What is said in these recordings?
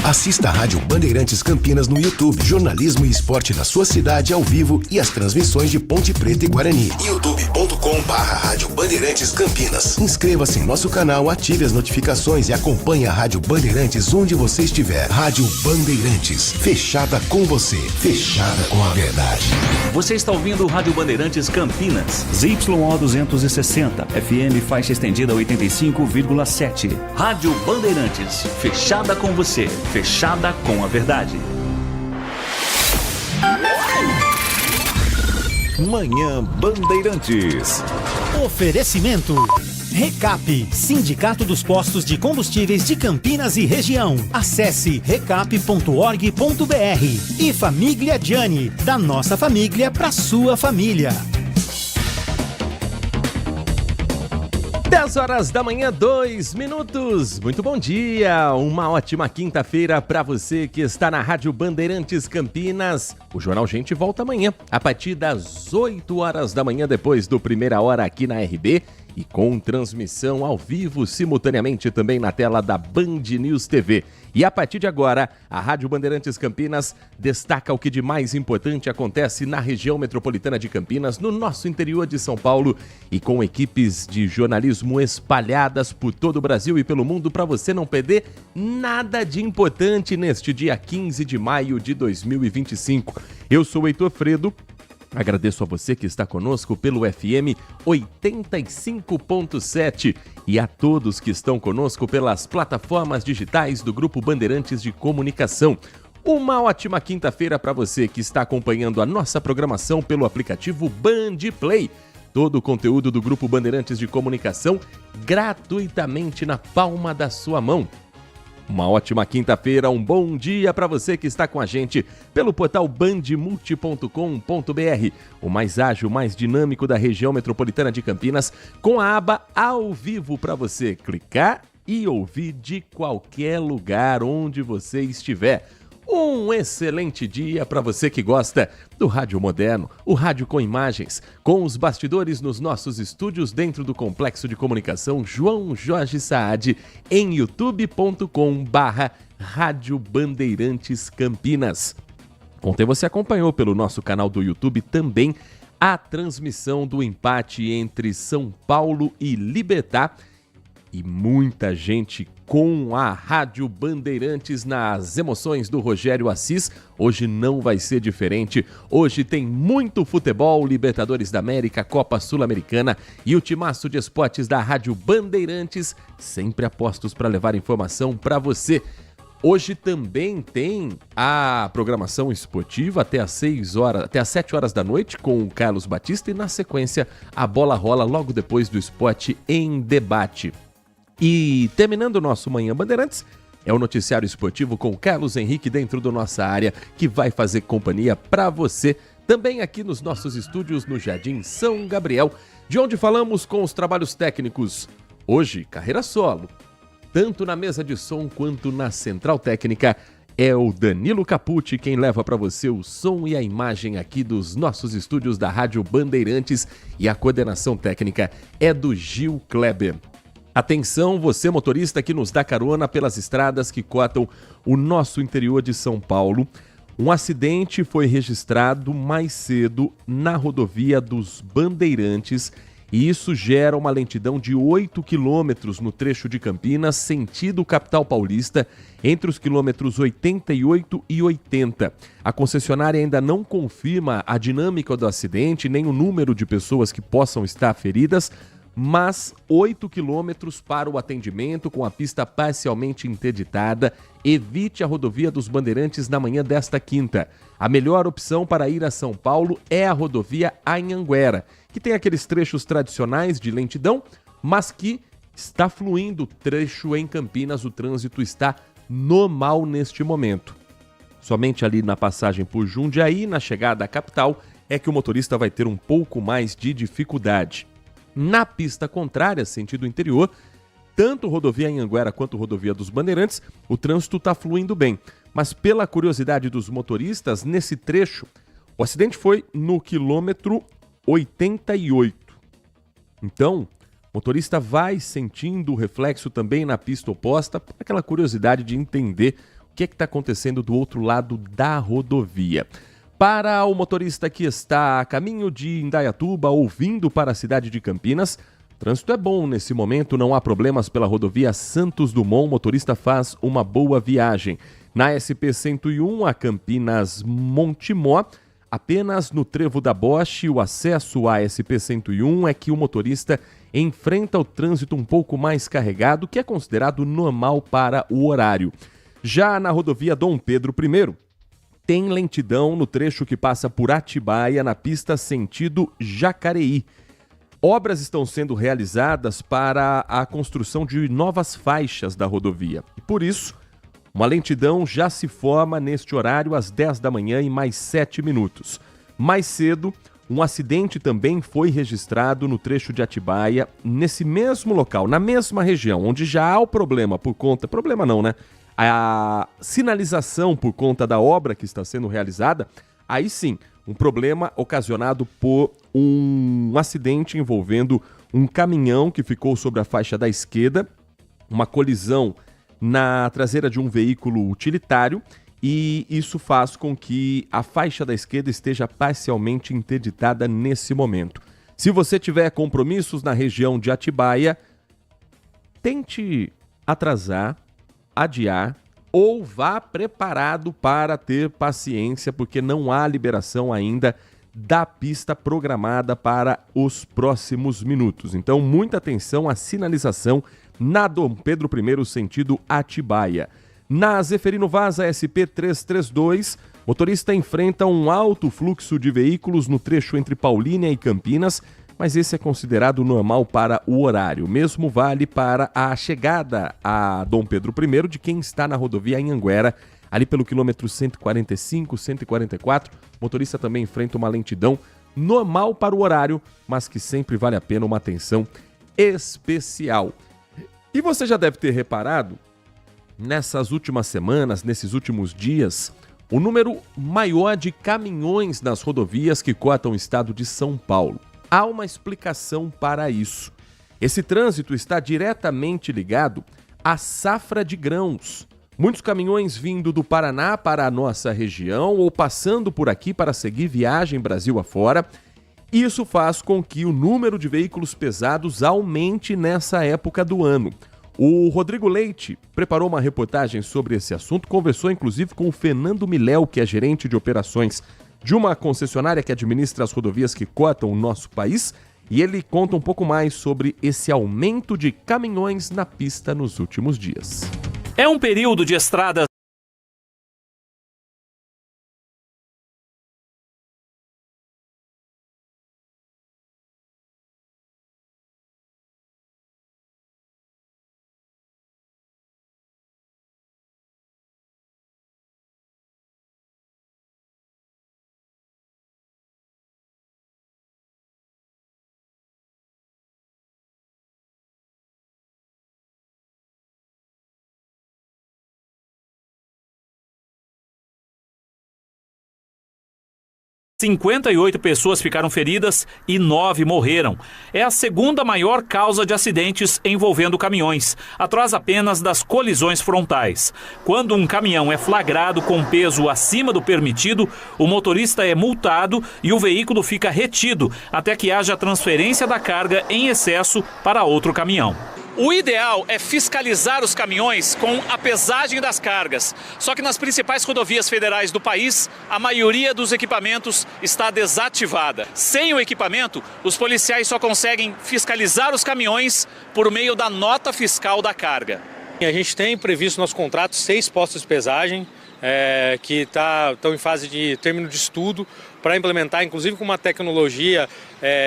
Assista a Rádio Bandeirantes Campinas no YouTube. Jornalismo e esporte da sua cidade ao vivo e as transmissões de Ponte Preta e Guarani. youtube.com/Rádio Bandeirantes Campinas. Inscreva-se em nosso canal, ative as notificações e acompanhe a Rádio Bandeirantes onde você estiver. Rádio Bandeirantes, fechada com você, fechada com a verdade. Você está ouvindo Rádio Bandeirantes Campinas, ZYO 260, FM faixa estendida 85,7. Rádio Bandeirantes, fechada com você, fechada com a verdade. Manhã Bandeirantes. Oferecimento Recap, Sindicato dos Postos de Combustíveis de Campinas e Região. Acesse recap.org.br. E Família Gianni, da nossa família para sua família. 10 horas da manhã, 2 minutos. Muito bom dia, uma ótima quinta-feira para você que está na Rádio Bandeirantes Campinas. O Jornal Gente volta amanhã, a partir das 8 horas da manhã, depois do Primeira Hora aqui na RB. E com transmissão ao vivo, simultaneamente também na tela da Band News TV. E a partir de agora, a Rádio Bandeirantes Campinas destaca o que de mais importante acontece na região metropolitana de Campinas, no nosso interior de São Paulo, e com equipes de jornalismo espalhadas por todo o Brasil e pelo mundo para você não perder nada de importante neste dia 15 de maio de 2025. Eu sou o Heitor Fredo. Agradeço a você que está conosco pelo FM 85.7 e a todos que estão conosco pelas plataformas digitais do Grupo Bandeirantes de Comunicação. Uma ótima quinta-feira para você que está acompanhando a nossa programação pelo aplicativo Band Play. Todo o conteúdo do Grupo Bandeirantes de Comunicação gratuitamente na palma da sua mão. Uma ótima quinta-feira, um bom dia para você que está com a gente pelo portal bandmulti.com.br, o mais ágil, mais dinâmico da região metropolitana de Campinas, com a aba ao vivo para você clicar e ouvir de qualquer lugar onde você estiver. Um excelente dia para você que gosta do rádio moderno, o rádio com imagens, com os bastidores nos nossos estúdios dentro do Complexo de Comunicação João Jorge Saad, em youtube.com/Rádio Bandeirantes Campinas. Ontem você acompanhou pelo nosso canal do YouTube também a transmissão do empate entre São Paulo e Libertad. E muita gente com a Rádio Bandeirantes nas emoções do Rogério Assis. Hoje não vai ser diferente. Hoje tem muito futebol, Libertadores da América, Copa Sul-Americana e o timaço de esportes da Rádio Bandeirantes, sempre apostos para levar informação para você. Hoje também tem a programação esportiva até às 7 horas da noite com o Carlos Batista e na sequência a bola rola logo depois do Esporte em Debate. E terminando o nosso Manhã Bandeirantes, é o noticiário esportivo com Carlos Henrique dentro da nossa área, que vai fazer companhia para você, também aqui nos nossos estúdios no Jardim São Gabriel, de onde falamos com os trabalhos técnicos. Hoje, carreira solo, tanto na mesa de som quanto na central técnica, é o Danilo Capucci quem leva para você o som e a imagem aqui dos nossos estúdios da Rádio Bandeirantes, e a coordenação técnica é do Gil Kleber. Atenção, você motorista que nos dá carona pelas estradas que cortam o nosso interior de São Paulo. Um acidente foi registrado mais cedo na rodovia dos Bandeirantes e isso gera uma lentidão de 8 quilômetros no trecho de Campinas, sentido capital paulista, entre os quilômetros 88 e 80. A concessionária ainda não confirma a dinâmica do acidente, nem o número de pessoas que possam estar feridas, mas 8 quilômetros para o atendimento com a pista parcialmente interditada. Evite a rodovia dos Bandeirantes na manhã desta quinta. A melhor opção para ir a São Paulo é a rodovia Anhanguera, que tem aqueles trechos tradicionais de lentidão, mas que está fluindo o trecho em Campinas. O trânsito está normal neste momento. Somente ali na passagem por Jundiaí, na chegada à capital, é que o motorista vai ter um pouco mais de dificuldade. Na pista contrária, sentido interior, tanto rodovia Anhanguera quanto rodovia dos Bandeirantes, o trânsito está fluindo bem. Mas pela curiosidade dos motoristas, nesse trecho, o acidente foi no quilômetro 88. Então, o motorista vai sentindo o reflexo também na pista oposta, aquela curiosidade de entender que está acontecendo do outro lado da rodovia. Para o motorista que está a caminho de Indaiatuba ou vindo para a cidade de Campinas, o trânsito é bom nesse momento, não há problemas pela rodovia Santos Dumont, o motorista faz uma boa viagem. Na SP-101, a Campinas Montemor, apenas no trevo da Bosch, o acesso à SP-101 é que o motorista enfrenta o trânsito um pouco mais carregado, que é considerado normal para o horário. Já na rodovia Dom Pedro I, tem lentidão no trecho que passa por Atibaia, na pista sentido Jacareí. Obras estão sendo realizadas para a construção de novas faixas da rodovia. E por isso, uma lentidão já se forma neste horário às 10 da manhã e mais 7 minutos. Mais cedo, um acidente também foi registrado no trecho de Atibaia, nesse mesmo local, na mesma região, onde já há o problema por conta... Problema não, né? A sinalização por conta da obra que está sendo realizada, aí sim, um problema ocasionado por um acidente envolvendo um caminhão que ficou sobre a faixa da esquerda, uma colisão na traseira de um veículo utilitário, e isso faz com que a faixa da esquerda esteja parcialmente interditada nesse momento. Se você tiver compromissos na região de Atibaia, tente atrasar, adiar ou vá preparado para ter paciência, porque não há liberação ainda da pista programada para os próximos minutos. Então, muita atenção à sinalização na Dom Pedro I, sentido Atibaia. Na Zeferino Vaz, a SP-332, motorista enfrenta um alto fluxo de veículos no trecho entre Paulínia e Campinas, mas esse é considerado normal para o horário. O mesmo vale para a chegada a Dom Pedro I de quem está na rodovia Anhanguera, ali pelo quilômetro 145, 144. O motorista também enfrenta uma lentidão normal para o horário, mas que sempre vale a pena uma atenção especial. E você já deve ter reparado, nessas últimas semanas, nesses últimos dias, o número maior de caminhões nas rodovias que cortam o estado de São Paulo. Há uma explicação para isso. Esse trânsito está diretamente ligado à safra de grãos. Muitos caminhões vindo do Paraná para a nossa região ou passando por aqui para seguir viagem Brasil afora. Isso faz com que o número de veículos pesados aumente nessa época do ano. O Rodrigo Leite preparou uma reportagem sobre esse assunto, conversou inclusive com o Fernando Miléu, que é gerente de operações de uma concessionária que administra as rodovias que cortam o nosso país, e ele conta um pouco mais sobre esse aumento de caminhões na pista nos últimos dias. É um período de estradas ,58 pessoas ficaram feridas e 9 morreram. É a segunda maior causa de acidentes envolvendo caminhões, atrás apenas das colisões frontais. Quando um caminhão é flagrado com peso acima do permitido, o motorista é multado e o veículo fica retido até que haja transferência da carga em excesso para outro caminhão. O ideal é fiscalizar os caminhões com a pesagem das cargas. Só que nas principais rodovias federais do país, a maioria dos equipamentos está desativada. Sem o equipamento, os policiais só conseguem fiscalizar os caminhões por meio da nota fiscal da carga. A gente tem previsto no nosso contrato 6 postos de pesagem que estão em fase de término de estudo para implementar, inclusive com uma tecnologia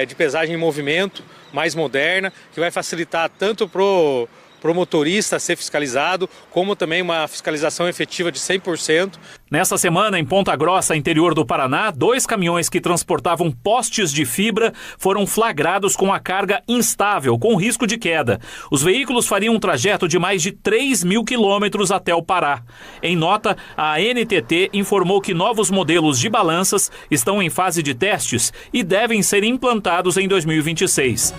de pesagem em movimento mais moderna, que vai facilitar tanto para o motorista ser fiscalizado, como também uma fiscalização efetiva de 100%. Nesta semana, em Ponta Grossa, interior do Paraná, 2 caminhões que transportavam postes de fibra foram flagrados com a carga instável, com risco de queda. Os veículos fariam um trajeto de mais de 3.000 quilômetros até o Pará. Em nota, a NTT informou que novos modelos de balanças estão em fase de testes e devem ser implantados em 2026.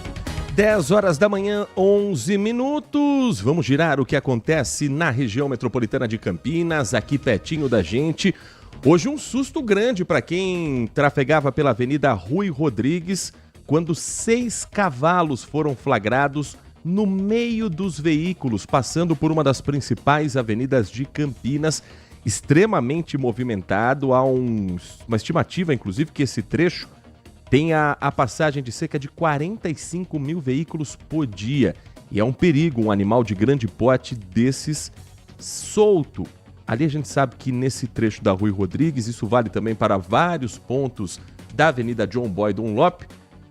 10 horas da manhã, 11 minutos. Vamos girar o que acontece na região metropolitana de Campinas, aqui pertinho da gente. Hoje um susto grande para quem trafegava pela Avenida Rui Rodrigues, quando 6 cavalos foram flagrados no meio dos veículos, passando por uma das principais avenidas de Campinas, extremamente movimentado. Há uma estimativa, inclusive, que esse trecho tem a passagem de cerca de 45 mil veículos por dia. E é um perigo um animal de grande porte desses solto. Ali a gente sabe que nesse trecho da Rui Rodrigues, isso vale também para vários pontos da Avenida John Boy Dunlop,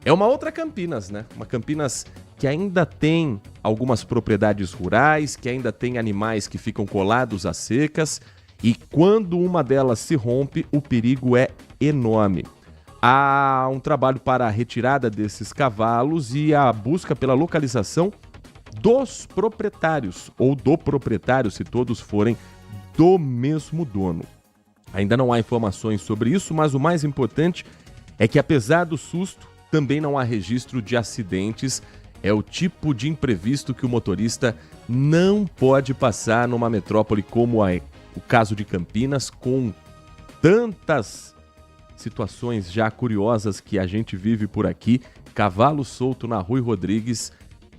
é uma outra Campinas, né? Uma Campinas que ainda tem algumas propriedades rurais, que ainda tem animais que ficam colados às cercas, e quando uma delas se rompe, o perigo é enorme. Há um trabalho para a retirada desses cavalos e a busca pela localização dos proprietários, ou do proprietário, se todos forem do mesmo dono. Ainda não há informações sobre isso, mas o mais importante é que, apesar do susto, também não há registro de acidentes. É o tipo de imprevisto que o motorista não pode passar numa metrópole como o caso de Campinas, com tantas situações já curiosas que a gente vive por aqui. Cavalo solto na Rui Rodrigues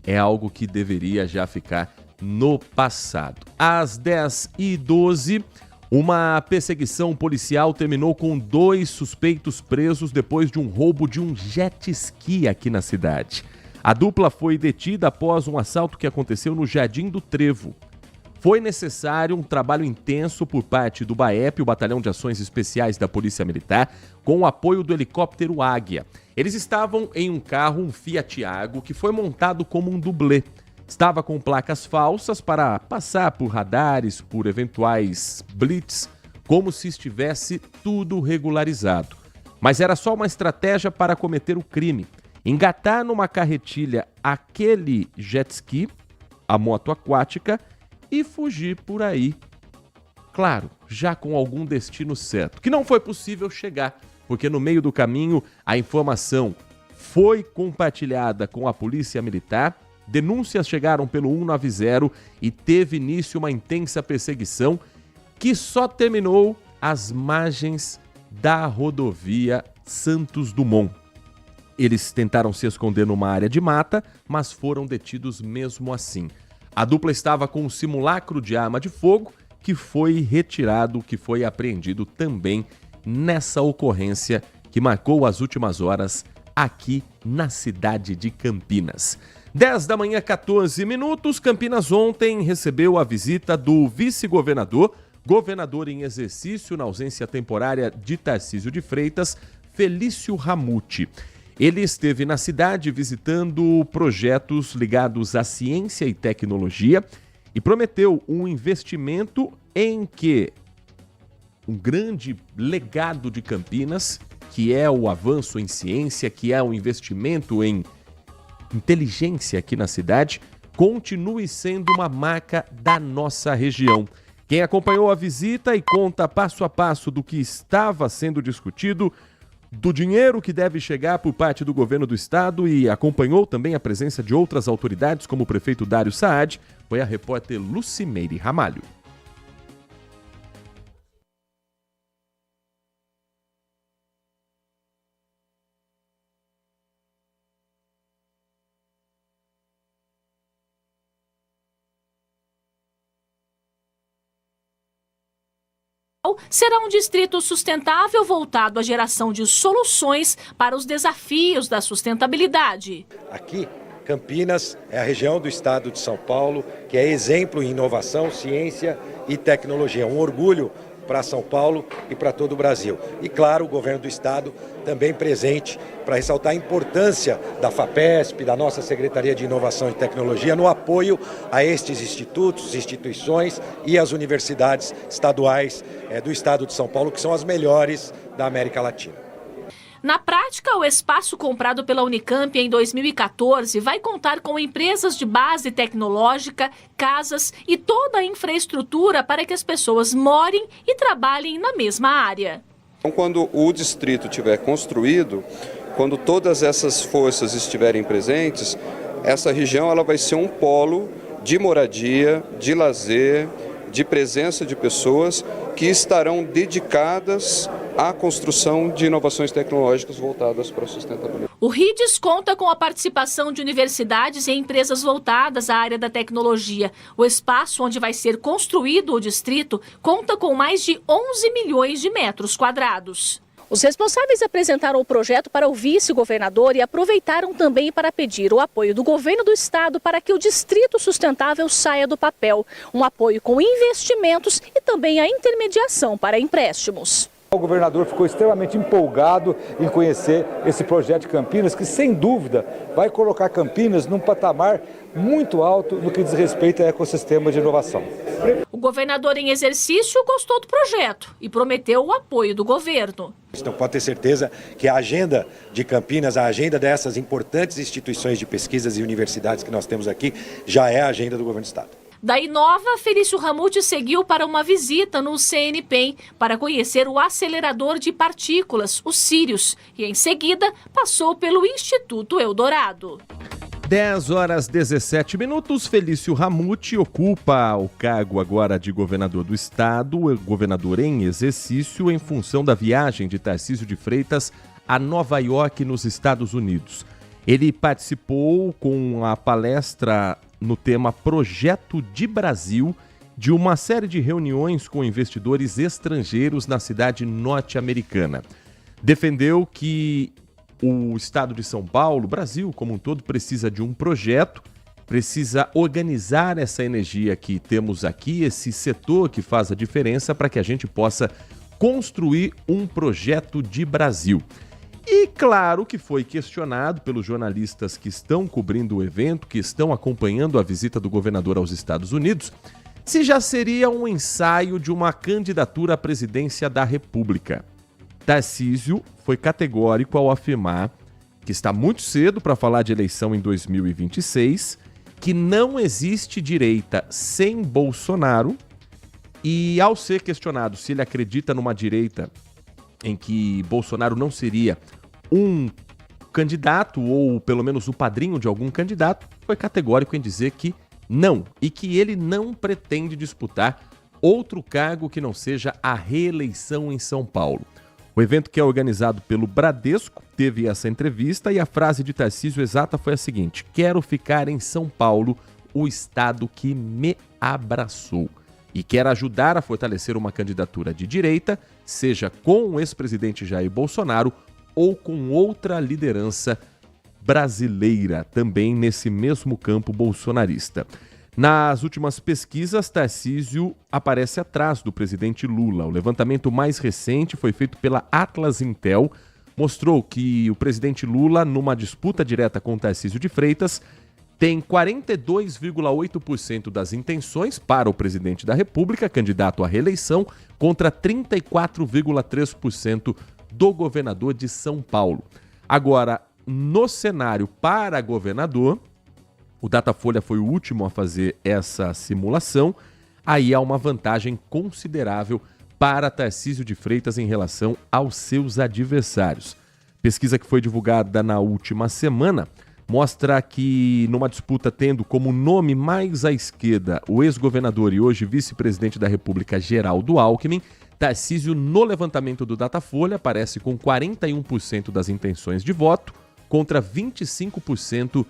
é algo que deveria já ficar no passado. Às 10h12, uma perseguição policial terminou com 2 suspeitos presos depois de um roubo de um jet ski aqui na cidade. A dupla foi detida após um assalto que aconteceu no Jardim do Trevo. Foi necessário um trabalho intenso por parte do BAEP, o Batalhão de Ações Especiais da Polícia Militar, com o apoio do helicóptero Águia. Eles estavam em um carro, um Fiat Argo, que foi montado como um dublê. Estava com placas falsas para passar por radares, por eventuais blitz, como se estivesse tudo regularizado. Mas era só uma estratégia para cometer o crime. Engatar numa carretilha aquele jet ski, a moto aquática, e fugir por aí. Claro, já com algum destino certo, que não foi possível chegar, porque no meio do caminho a informação foi compartilhada com a Polícia Militar, denúncias chegaram pelo 190 e teve início uma intensa perseguição que só terminou às margens da rodovia Santos Dumont. Eles tentaram se esconder numa área de mata, mas foram detidos mesmo assim. A dupla estava com um simulacro de arma de fogo que foi retirado, que foi apreendido também nessa ocorrência que marcou as últimas horas aqui na cidade de Campinas. 10 da manhã, 14 minutos. Campinas ontem recebeu a visita do vice-governador, governador em exercício na ausência temporária de Tarcísio de Freitas, Felício Ramute. Ele esteve na cidade visitando projetos ligados à ciência e tecnologia e prometeu um investimento em que um grande legado de Campinas, que é o avanço em ciência, que é o investimento em inteligência aqui na cidade, continue sendo uma marca da nossa região. Quem acompanhou a visita e conta passo a passo do que estava sendo discutido, do dinheiro que deve chegar por parte do governo do estado e acompanhou também a presença de outras autoridades, como o prefeito Dário Saad, foi a repórter Lucimeire Ramalho. Será um distrito sustentável voltado à geração de soluções para os desafios da sustentabilidade. Aqui, Campinas é a região do estado de São Paulo que é exemplo em inovação, ciência e tecnologia. Um orgulho para São Paulo e para todo o Brasil. E claro, o governo do estado também presente para ressaltar a importância da FAPESP, da nossa Secretaria de Inovação e Tecnologia, no apoio a estes institutos, instituições e as universidades estaduais do estado de São Paulo, que são as melhores da América Latina. Na prática, o espaço comprado pela Unicamp em 2014 vai contar com empresas de base tecnológica, casas e toda a infraestrutura para que as pessoas morem e trabalhem na mesma área. Então, quando o distrito estiver construído, quando todas essas forças estiverem presentes, essa região ela vai ser um polo de moradia, de lazer, de presença de pessoas que estarão dedicadas à construção de inovações tecnológicas voltadas para a sustentabilidade. O RIDES conta com a participação de universidades e empresas voltadas à área da tecnologia. O espaço onde vai ser construído o distrito conta com mais de 11 milhões de metros quadrados. Os responsáveis apresentaram o projeto para o vice-governador e aproveitaram também para pedir o apoio do governo do estado para que o Distrito Sustentável saia do papel. Um apoio com investimentos e também a intermediação para empréstimos. O governador ficou extremamente empolgado em conhecer esse projeto de Campinas, que sem dúvida vai colocar Campinas num patamar muito alto no que diz respeito ao ecossistema de inovação. O governador em exercício gostou do projeto e prometeu o apoio do governo. Então pode ter certeza que a agenda de Campinas, a agenda dessas importantes instituições de pesquisas e universidades que nós temos aqui, já é a agenda do governo do estado. Da Inova, Felício Ramute seguiu para uma visita no CNPEM para conhecer o acelerador de partículas, o Sirius, e em seguida passou pelo Instituto Eldorado. 10h17, Felício Ramute ocupa o cargo agora de governador do estado, governador em exercício, em função da viagem de Tarcísio de Freitas a Nova York, nos Estados Unidos. Ele participou com a palestra no tema Projeto de Brasil, de uma série de reuniões com investidores estrangeiros na cidade norte-americana. Defendeu que o estado de São Paulo, o Brasil como um todo, precisa de um projeto, precisa organizar essa energia que temos aqui, esse setor que faz a diferença para que a gente possa construir um projeto de Brasil. E claro que foi questionado pelos jornalistas que estão cobrindo o evento, que estão acompanhando a visita do governador aos Estados Unidos, se já seria um ensaio de uma candidatura à presidência da República. Tarcísio foi categórico ao afirmar que está muito cedo para falar de eleição em 2026, que não existe direita sem Bolsonaro, e ao ser questionado se ele acredita numa direita em que Bolsonaro não seria um candidato ou pelo menos o padrinho de algum candidato, foi categórico em dizer que não, e que ele não pretende disputar outro cargo que não seja a reeleição em São Paulo. O evento, que é organizado pelo Bradesco, teve essa entrevista e a frase de Tarcísio exata foi a seguinte: quero ficar em São Paulo, o estado que me abraçou. E quer ajudar a fortalecer uma candidatura de direita, seja com o ex-presidente Jair Bolsonaro ou com outra liderança brasileira, também nesse mesmo campo bolsonarista. Nas últimas pesquisas, Tarcísio aparece atrás do presidente Lula. O levantamento mais recente foi feito pela Atlas Intel, mostrou que o presidente Lula, numa disputa direta com Tarcísio de Freitas, tem 42,8% das intenções para o presidente da República, candidato à reeleição, contra 34,3% do governador de São Paulo. Agora, no cenário para governador, o Datafolha foi o último a fazer essa simulação, aí há uma vantagem considerável para Tarcísio de Freitas em relação aos seus adversários. Pesquisa que foi divulgada na última semana mostra que, numa disputa tendo como nome mais à esquerda o ex-governador e hoje vice-presidente da República, Geraldo Alckmin, Tarcísio, no levantamento do Datafolha, aparece com 41% das intenções de voto contra 25%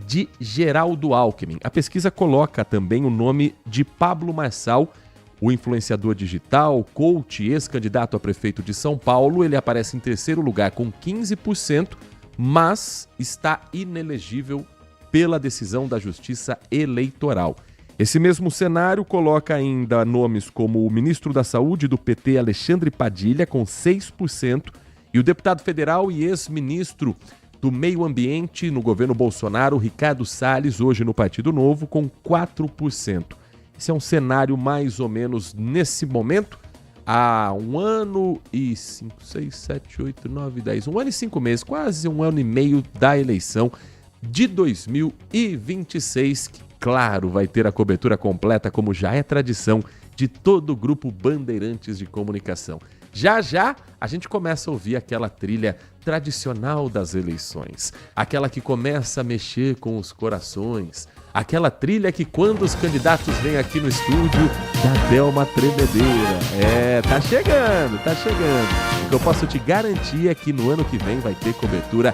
de Geraldo Alckmin. A pesquisa coloca também o nome de Pablo Marçal, o influenciador digital, coach, ex-candidato a prefeito de São Paulo. Ele aparece em terceiro lugar com 15%, mas está inelegível pela decisão da Justiça Eleitoral. Esse mesmo cenário coloca ainda nomes como o ministro da Saúde do PT, Alexandre Padilha, com 6%, e o deputado federal e ex-ministro do Meio Ambiente no governo Bolsonaro, Ricardo Salles, hoje no Partido Novo, com 4%. Esse é um cenário mais ou menos nesse momento, há 1 ano e 5, 6, 7, 8, 9, 10, 1 ano e 5 meses, quase 1 ano e meio da eleição de 2026, que, claro, vai ter a cobertura completa, como já é tradição, de todo o grupo Bandeirantes de Comunicação. Já já a gente começa a ouvir aquela trilha tradicional das eleições, aquela que começa a mexer com os corações, aquela trilha que quando os candidatos vêm aqui no estúdio dá até uma tremedeira. Tá chegando. O que eu posso te garantir é que no ano que vem vai ter cobertura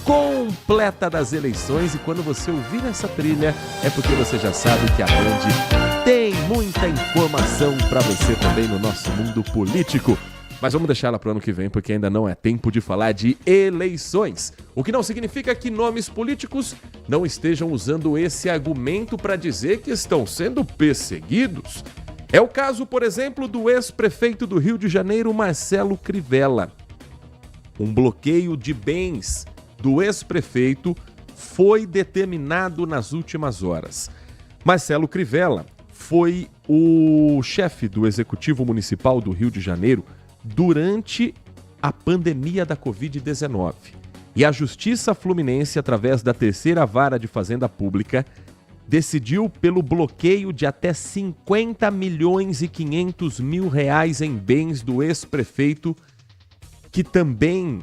completa das eleições, e quando você ouvir essa trilha é porque você já sabe que a Band tem muita informação para você também no nosso mundo político. Mas vamos deixar ela para o ano que vem, porque ainda não é tempo de falar de eleições. O que não significa que nomes políticos não estejam usando esse argumento para dizer que estão sendo perseguidos. É o caso, por exemplo, do ex-prefeito do Rio de Janeiro, Marcelo Crivella. Um bloqueio de bens do ex-prefeito foi determinado nas últimas horas. Marcelo Crivella foi o chefe do Executivo Municipal do Rio de Janeiro durante a pandemia da Covid-19. E a Justiça Fluminense, através da Terceira Vara de Fazenda Pública, decidiu pelo bloqueio de até 50 milhões e 500 mil reais em bens do ex-prefeito, que também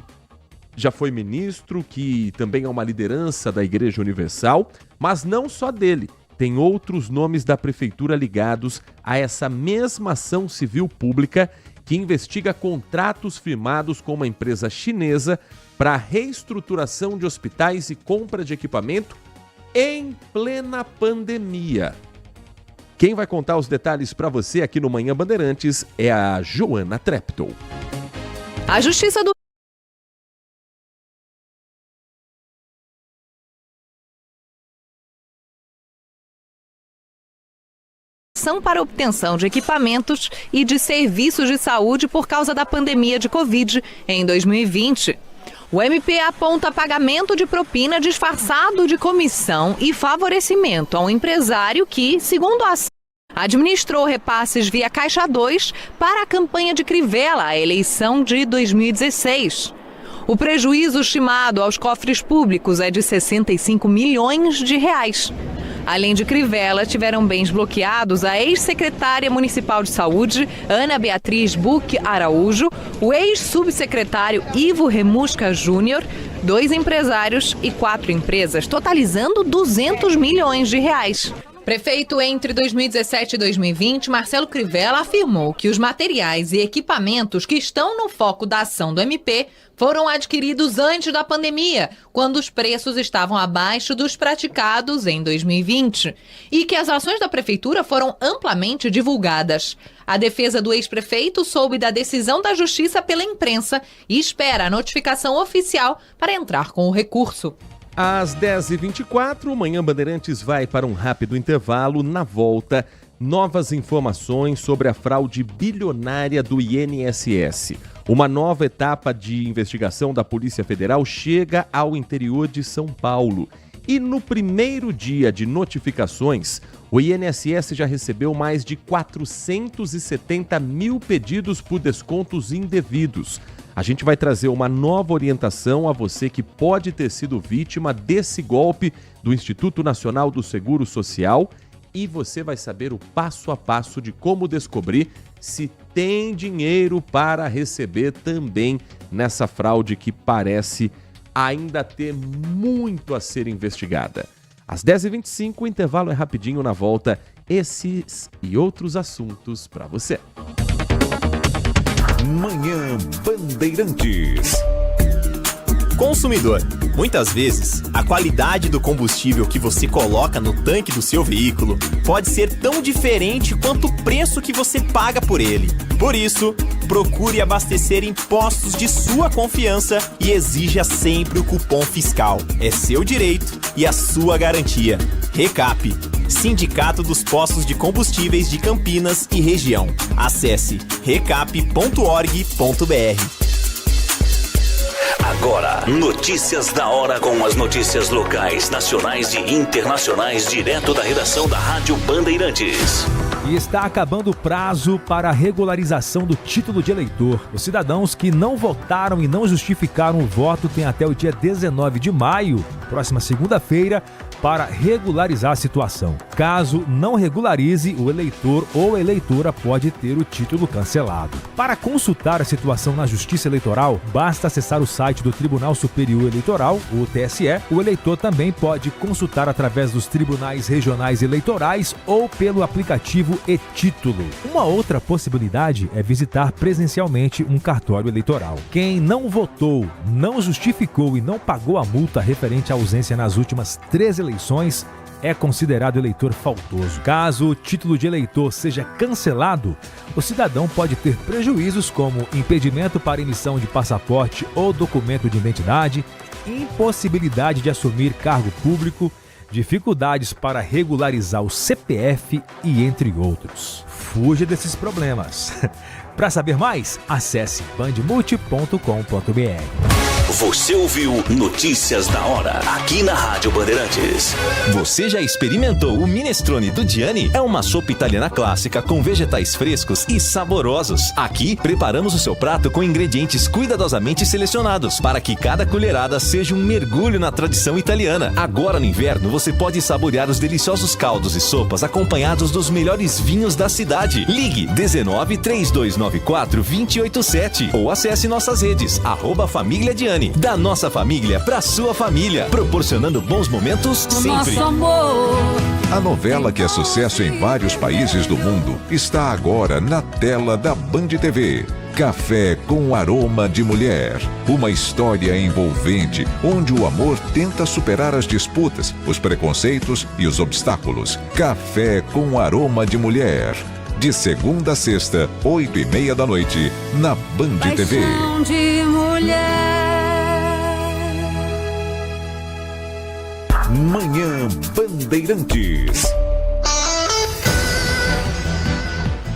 já foi ministro, que também é uma liderança da Igreja Universal, mas não só dele. Tem outros nomes da prefeitura ligados a essa mesma ação civil pública que investiga contratos firmados com uma empresa chinesa para reestruturação de hospitais e compra de equipamento em plena pandemia. Quem vai contar os detalhes para você aqui no Manhã Bandeirantes é a Joana Treptow. A Justiça do para obtenção de equipamentos e de serviços de saúde por causa da pandemia de Covid em 2020. O MP aponta pagamento de propina disfarçado de comissão e favorecimento a um empresário que, segundo a ação, administrou repasses via Caixa 2 para a campanha de Crivella à eleição de 2016. O prejuízo estimado aos cofres públicos é de 65 milhões de reais. Além de Crivella, tiveram bens bloqueados a ex-secretária municipal de saúde, Ana Beatriz Buch Araújo, o ex-subsecretário Ivo Remusca Júnior, 2 empresários e 4 empresas, totalizando 200 milhões de reais. Prefeito entre 2017 e 2020, Marcelo Crivella afirmou que os materiais e equipamentos que estão no foco da ação do MP foram adquiridos antes da pandemia, quando os preços estavam abaixo dos praticados em 2020, e que as ações da prefeitura foram amplamente divulgadas. A defesa do ex-prefeito soube da decisão da Justiça pela imprensa e espera a notificação oficial para entrar com o recurso. Às 10h24, o Manhã Bandeirantes vai para um rápido intervalo. Na volta, novas informações sobre a fraude bilionária do INSS. Uma nova etapa de investigação da Polícia Federal chega ao interior de São Paulo. E no primeiro dia de notificações, o INSS já recebeu mais de 470 mil pedidos por descontos indevidos. A gente vai trazer uma nova orientação a você que pode ter sido vítima desse golpe do Instituto Nacional do Seguro Social, e você vai saber o passo a passo de como descobrir se tem dinheiro para receber também nessa fraude que parece ainda ter muito a ser investigada. Às 10h25, o intervalo é rapidinho. Na volta, esses e outros assuntos para você. Manhã Bandeirantes. Consumidor, muitas vezes, a qualidade do combustível que você coloca no tanque do seu veículo pode ser tão diferente quanto o preço que você paga por ele. Por isso, procure abastecer em postos de sua confiança e exija sempre o cupom fiscal. É seu direito e a sua garantia. Recap, Sindicato dos Postos de Combustíveis de Campinas e Região. Acesse recap.org.br. Agora, notícias da hora com as notícias locais, nacionais e internacionais, direto da redação da Rádio Bandeirantes. E está acabando o prazo para a regularização do título de eleitor. Os cidadãos que não votaram e não justificaram o voto têm até o dia 19 de maio, próxima segunda-feira, para regularizar a situação. Caso não regularize, o eleitor ou eleitora pode ter o título cancelado. Para consultar a situação na Justiça Eleitoral, basta acessar o site do Tribunal Superior Eleitoral, o TSE. O eleitor também pode consultar através dos tribunais regionais eleitorais ou pelo aplicativo e-Título. Uma outra possibilidade é visitar presencialmente um cartório eleitoral. Quem não votou, não justificou e não pagou a multa referente à ausência nas últimas 3 eleições é considerado eleitor faltoso. Caso o título de eleitor seja cancelado, o cidadão pode ter prejuízos como impedimento para emissão de passaporte ou documento de identidade, impossibilidade de assumir cargo público, dificuldades para regularizar o CPF e entre outros. Fuja desses problemas. Para saber mais, acesse bandmulti.com.br. Você ouviu Notícias da Hora, aqui na Rádio Bandeirantes. Você já experimentou o minestrone do Gianni? É uma sopa italiana clássica com vegetais frescos e saborosos. Aqui, preparamos o seu prato com ingredientes cuidadosamente selecionados para que cada colherada seja um mergulho na tradição italiana. Agora no inverno, você pode saborear os deliciosos caldos e sopas acompanhados dos melhores vinhos da cidade. Ligue 19 3294 287 ou acesse nossas redes, @Família Gianni. Da nossa família pra sua família, proporcionando bons momentos sempre. Nosso amor. A novela que é sucesso em vários países do mundo está agora na tela da Band TV. Café com Aroma de Mulher. Uma história envolvente, onde o amor tenta superar as disputas, os preconceitos e os obstáculos. Café com Aroma de Mulher. De segunda a sexta, 8:30 da noite, na Band TV. Paixão de mulher. Manhã Bandeirantes.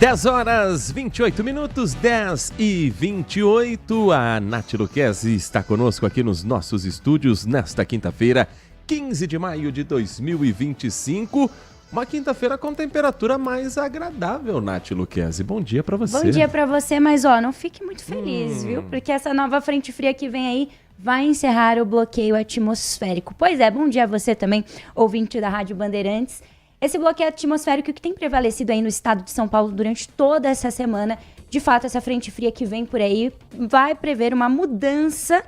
10 horas 28 minutos, 10h28. A Nath Luquezzi está conosco aqui nos nossos estúdios nesta quinta-feira, 15 de maio de 2025. Uma quinta-feira com temperatura mais agradável, Nath Luquezzi. Bom dia pra você. Bom dia pra você, mas ó, não fique muito feliz, viu? Porque essa nova frente fria que vem aí vai encerrar o bloqueio atmosférico. Pois é, bom dia a você também, ouvinte da Rádio Bandeirantes. Esse bloqueio atmosférico que tem prevalecido aí no estado de São Paulo durante toda essa semana, de fato, essa frente fria que vem por aí vai prever uma mudança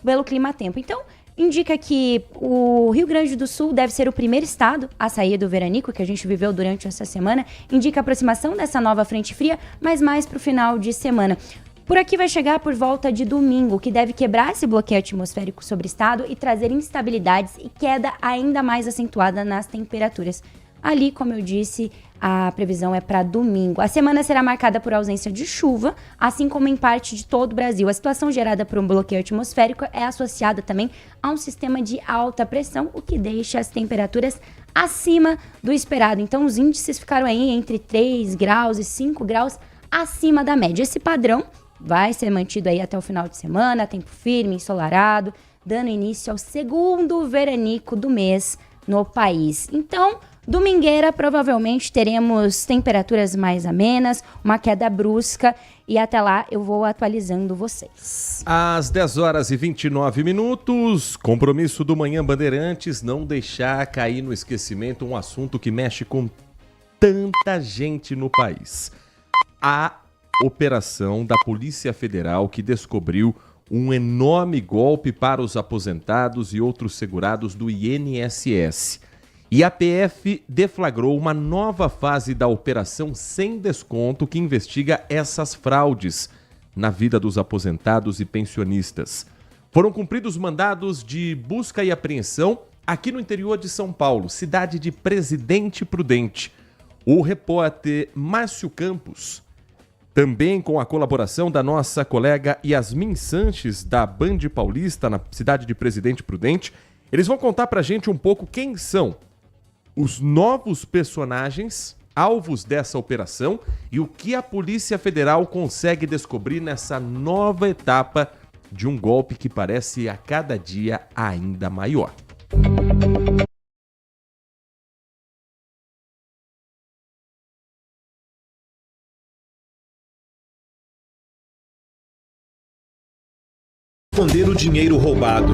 pelo clima-tempo. Então, indica que o Rio Grande do Sul deve ser o primeiro estado a sair do veranico que a gente viveu durante essa semana. Indica a aproximação dessa nova frente fria, mas mais para o final de semana. Por aqui vai chegar por volta de domingo, que deve quebrar esse bloqueio atmosférico sobre o estado e trazer instabilidades e queda ainda mais acentuada nas temperaturas. Ali, como eu disse, a previsão é para domingo. A semana será marcada por ausência de chuva, assim como em parte de todo o Brasil. A situação gerada por um bloqueio atmosférico é associada também a um sistema de alta pressão, o que deixa as temperaturas acima do esperado. Então, os índices ficaram aí entre 3 graus e 5 graus acima da média. Esse padrão vai ser mantido aí até o final de semana, tempo firme, ensolarado, dando início ao segundo veranico do mês no país. Então, domingueira, provavelmente teremos temperaturas mais amenas, uma queda brusca e até lá eu vou atualizando vocês. Às 10 horas e 29 minutos, compromisso do Manhã Bandeirantes, não deixar cair no esquecimento um assunto que mexe com tanta gente no país. A operação da Polícia Federal que descobriu um enorme golpe para os aposentados e outros segurados do INSS. E a PF deflagrou uma nova fase da Operação Sem Desconto que investiga essas fraudes na vida dos aposentados e pensionistas. Foram cumpridos mandados de busca e apreensão aqui no interior de São Paulo, cidade de Presidente Prudente. O repórter Márcio Campos, também com a colaboração da nossa colega Yasmin Sanches, da Band Paulista, na cidade de Presidente Prudente, eles vão contar pra gente um pouco quem são os novos personagens alvos dessa operação e o que a Polícia Federal consegue descobrir nessa nova etapa de um golpe que parece a cada dia ainda maior. esconder o dinheiro roubado.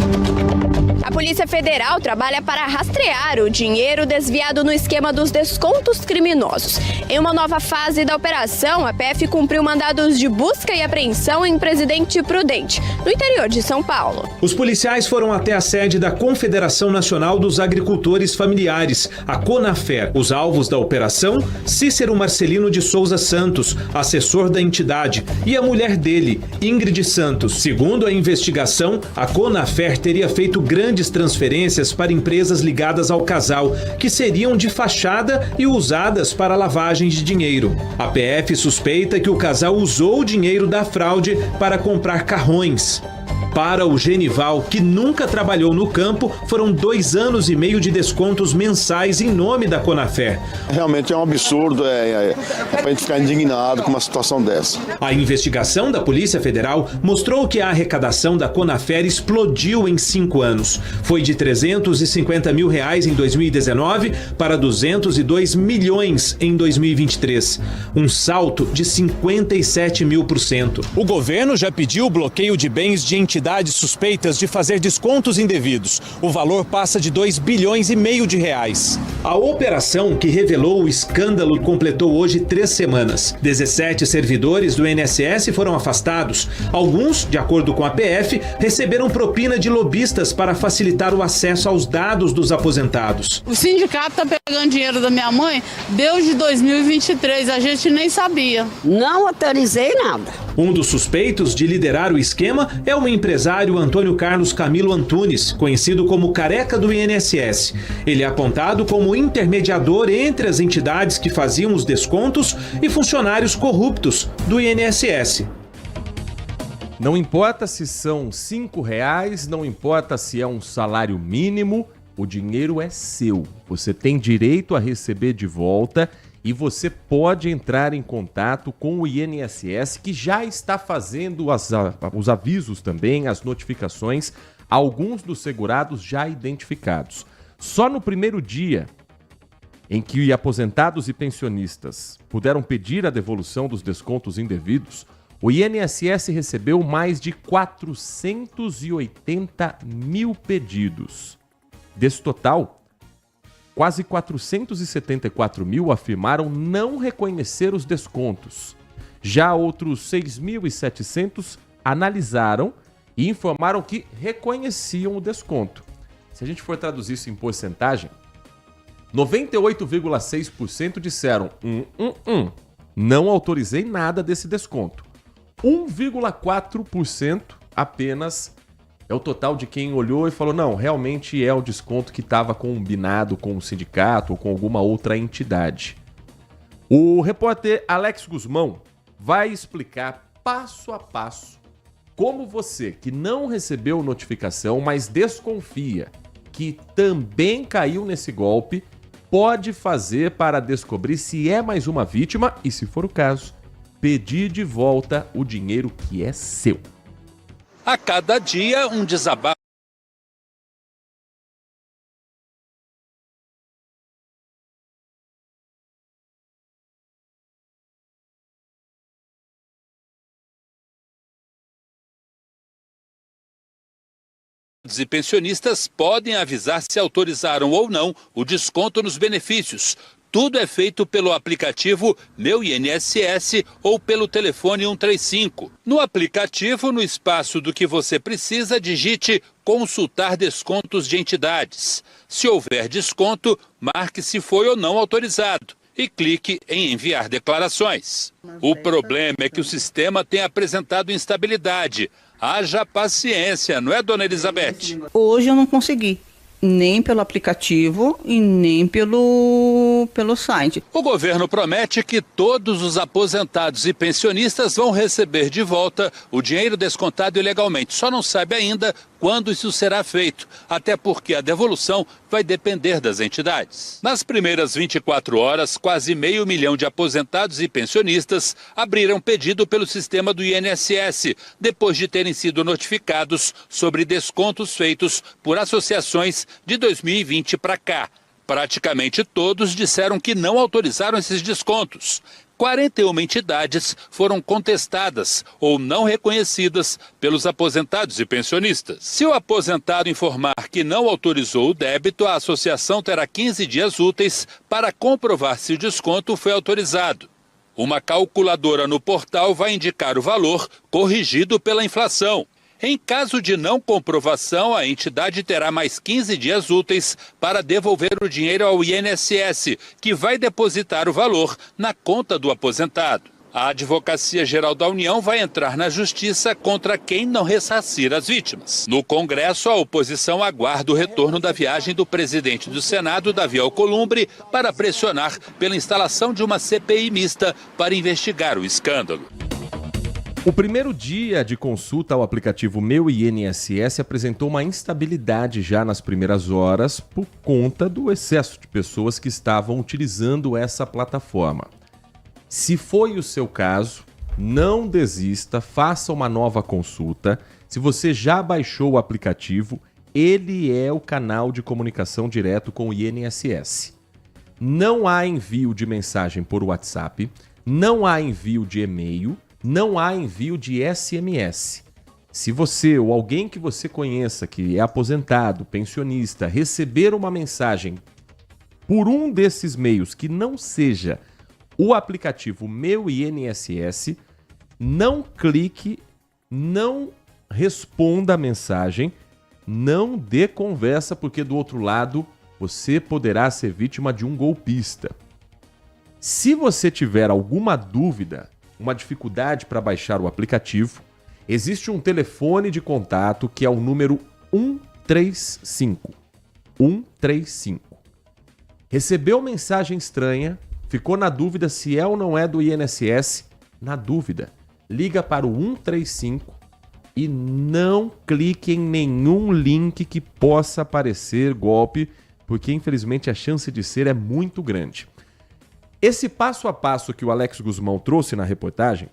A Polícia Federal trabalha para rastrear o dinheiro desviado no esquema dos descontos criminosos. Em uma nova fase da operação, a PF cumpriu mandados de busca e apreensão em Presidente Prudente, no interior de São Paulo. Os policiais foram até a sede da Confederação Nacional dos Agricultores Familiares, a CONAFER. Os alvos da operação, Cícero Marcelino de Souza Santos, assessor da entidade, e a mulher dele, Ingrid Santos. Segundo a investigação, a CONAFER teria feito grandes transferências para empresas ligadas ao casal, que seriam de fachada e usadas para lavagem de dinheiro. A PF suspeita que o casal usou o dinheiro da fraude para comprar carrões. Para o Genival, que nunca trabalhou no campo, foram 2 anos e meio de descontos mensais em nome da Conafer. Realmente é um absurdo, pra gente ficar indignado com uma situação dessa. A investigação da Polícia Federal mostrou que a arrecadação da Conafer explodiu em 5 anos. Foi de R$350 mil em 2019 para 202 milhões em 2023. Um salto de 57.000%. O governo já pediu o bloqueio de bens de entidades suspeitas de fazer descontos indevidos. O valor passa de R$2,5 bilhões. A operação que revelou o escândalo completou hoje 3 semanas. 17 servidores do INSS foram afastados. Alguns, de acordo com a PF, receberam propina de lobistas para facilitar o acesso aos dados dos aposentados. O sindicato está pegando dinheiro da minha mãe desde 2023, a gente nem sabia. Não autorizei nada. Um dos suspeitos de liderar o esquema é o empresário Antônio Carlos Camilo Antunes, conhecido como Careca do INSS. Ele é apontado como intermediador entre as entidades que faziam os descontos e funcionários corruptos do INSS. Não importa se são R$5, não importa se é um salário mínimo, o dinheiro é seu. Você tem direito a receber de volta e você pode entrar em contato com o INSS, que já está fazendo os avisos também, as notificações, alguns dos segurados já identificados. Só no primeiro dia em que aposentados e pensionistas puderam pedir a devolução dos descontos indevidos, o INSS recebeu mais de 480 mil pedidos. Desse total, quase 474 mil afirmaram não reconhecer os descontos. Já outros 6.700 analisaram e informaram que reconheciam o desconto. Se a gente for traduzir isso em porcentagem, 98,6% disseram não autorizei nada desse desconto. 1,4% apenas é o total de quem olhou e falou, não, realmente é o desconto que estava combinado com o sindicato ou com alguma outra entidade. O repórter Alex Guzmão vai explicar passo a passo como você, que não recebeu notificação, mas desconfia que também caiu nesse golpe, pode fazer para descobrir se é mais uma vítima e, se for o caso, pedir de volta o dinheiro que é seu. A cada dia, um desabafo. E pensionistas podem avisar se autorizaram ou não o desconto nos benefícios. Tudo é feito pelo aplicativo Meu INSS ou pelo telefone 135. No aplicativo, no espaço do que você precisa, digite consultar descontos de entidades. Se houver desconto, marque se foi ou não autorizado e clique em enviar declarações. O problema é que o sistema tem apresentado instabilidade. Haja paciência, não é, dona Elizabeth? Hoje eu não consegui. Nem pelo aplicativo e nem pelo site. O governo promete que todos os aposentados e pensionistas vão receber de volta o dinheiro descontado ilegalmente. Só não sabe ainda quando isso será feito, até porque a devolução vai depender das entidades. Nas primeiras 24 horas, quase 500 mil de aposentados e pensionistas abriram pedido pelo sistema do INSS, depois de terem sido notificados sobre descontos feitos por associações de 2020 para cá. Praticamente todos disseram que não autorizaram esses descontos. 41 entidades foram contestadas ou não reconhecidas pelos aposentados e pensionistas. Se o aposentado informar que não autorizou o débito, a associação terá 15 dias úteis para comprovar se o desconto foi autorizado. Uma calculadora no portal vai indicar o valor corrigido pela inflação. Em caso de não comprovação, a entidade terá mais 15 dias úteis para devolver o dinheiro ao INSS, que vai depositar o valor na conta do aposentado. A Advocacia Geral da União vai entrar na justiça contra quem não ressarcir as vítimas. No Congresso, a oposição aguarda o retorno da viagem do presidente do Senado, Davi Alcolumbre, para pressionar pela instalação de uma CPI mista para investigar o escândalo. O primeiro dia de consulta ao aplicativo Meu INSS apresentou uma instabilidade já nas primeiras horas por conta do excesso de pessoas que estavam utilizando essa plataforma. Se foi o seu caso, não desista, faça uma nova consulta. Se você já baixou o aplicativo, ele é o canal de comunicação direto com o INSS. Não há envio de mensagem por WhatsApp, não há envio de e-mail, não há envio de SMS. Se você ou alguém que você conheça que é aposentado, pensionista, receber uma mensagem por um desses meios que não seja o aplicativo Meu INSS, não clique, não responda a mensagem, não dê conversa, porque do outro lado você poderá ser vítima de um golpista. Se você tiver alguma dúvida, uma dificuldade para baixar o aplicativo, existe um telefone de contato que é o número 135. 135. Recebeu mensagem estranha, ficou na dúvida se é ou não é do INSS? Na dúvida, liga para o 135 e não clique em nenhum link que possa parecer golpe, porque infelizmente a chance de ser é muito grande. Esse passo a passo que o Alex Guzmão trouxe na reportagem,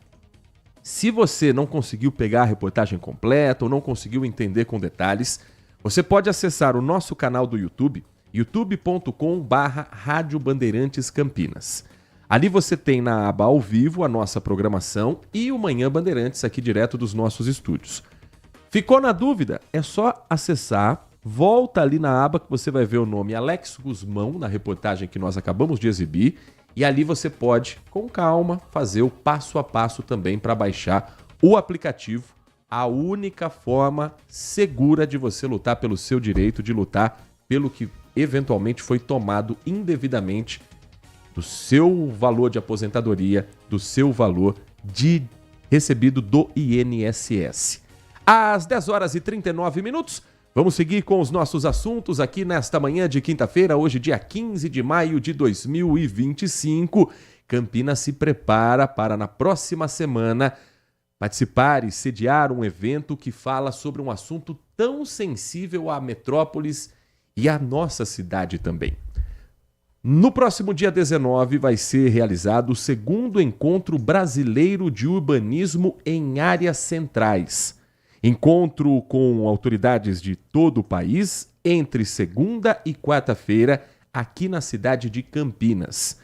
se você não conseguiu pegar a reportagem completa ou não conseguiu entender com detalhes, você pode acessar o nosso canal do YouTube, youtube.com/Rádio Bandeirantes Campinas. Ali você tem na aba ao vivo a nossa programação e o Manhã Bandeirantes aqui direto dos nossos estúdios. Ficou na dúvida? É só acessar, volta ali na aba que você vai ver o nome Alex Guzmão na reportagem que nós acabamos de exibir. E ali você pode, com calma, fazer o passo a passo também para baixar o aplicativo, a única forma segura de você lutar pelo seu direito, de lutar pelo que eventualmente foi tomado indevidamente do seu valor de aposentadoria, do seu valor de recebido do INSS. Às 10h39, vamos seguir com os nossos assuntos aqui nesta manhã de quinta-feira, hoje dia 15 de maio de 2025. Campinas se prepara para, na próxima semana, participar e sediar um evento que fala sobre um assunto tão sensível à metrópolis e à nossa cidade também. No próximo dia 19 vai ser realizado o 2º Encontro Brasileiro de Urbanismo em Áreas Centrais. Encontro com autoridades de todo o país entre segunda e quarta-feira aqui na cidade de Campinas.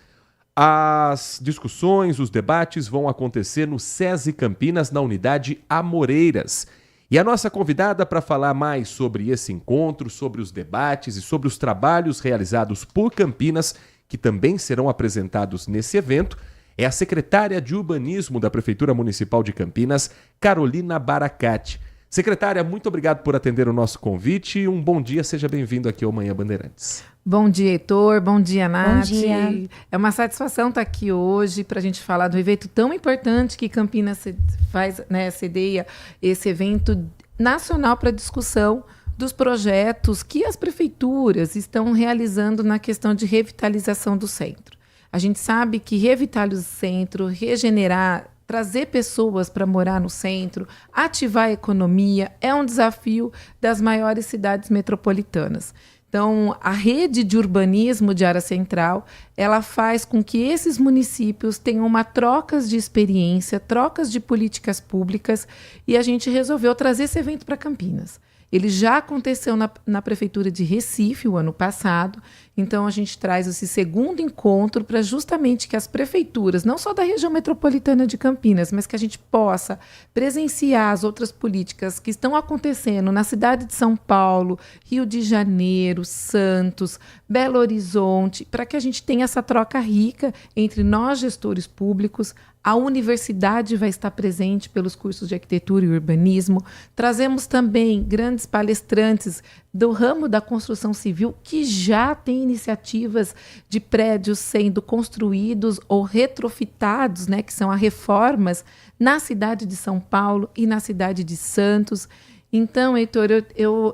As discussões, os debates vão acontecer no SESI Campinas, na unidade Amoreiras. E a nossa convidada para falar mais sobre esse encontro, sobre os debates e sobre os trabalhos realizados por Campinas, que também serão apresentados nesse evento, é a secretária de Urbanismo da Prefeitura Municipal de Campinas, Carolina Baracate. Secretária, muito obrigado por atender o nosso convite. Um bom dia, seja bem-vindo aqui ao Manhã Bandeirantes. Bom dia, Heitor. Bom dia, Nath. Bom dia. É uma satisfação estar aqui hoje para a gente falar do evento tão importante que Campinas faz, cedeia esse evento nacional para discussão dos projetos que as prefeituras estão realizando na questão de revitalização do centro. A gente sabe que revitalizar o centro, regenerar, trazer pessoas para morar no centro, ativar a economia, é um desafio das maiores cidades metropolitanas. Então, a rede de urbanismo de área central, ela faz com que esses municípios tenham uma trocas de experiência, trocas de políticas públicas, e a gente resolveu trazer esse evento para Campinas. Ele já aconteceu na Prefeitura de Recife o ano passado. Então, a gente traz esse segundo encontro para justamente que as prefeituras, não só da região metropolitana de Campinas, mas que a gente possa presenciar as outras políticas que estão acontecendo na cidade de São Paulo, Rio de Janeiro, Santos, Belo Horizonte, para que a gente tenha essa troca rica entre nós, gestores públicos. A universidade vai estar presente pelos cursos de arquitetura e urbanismo. Trazemos também grandes palestrantes do ramo da construção civil que já tem iniciativas de prédios sendo construídos ou retrofitados, né, que são as reformas na cidade de São Paulo e na cidade de Santos. Então, Heitor,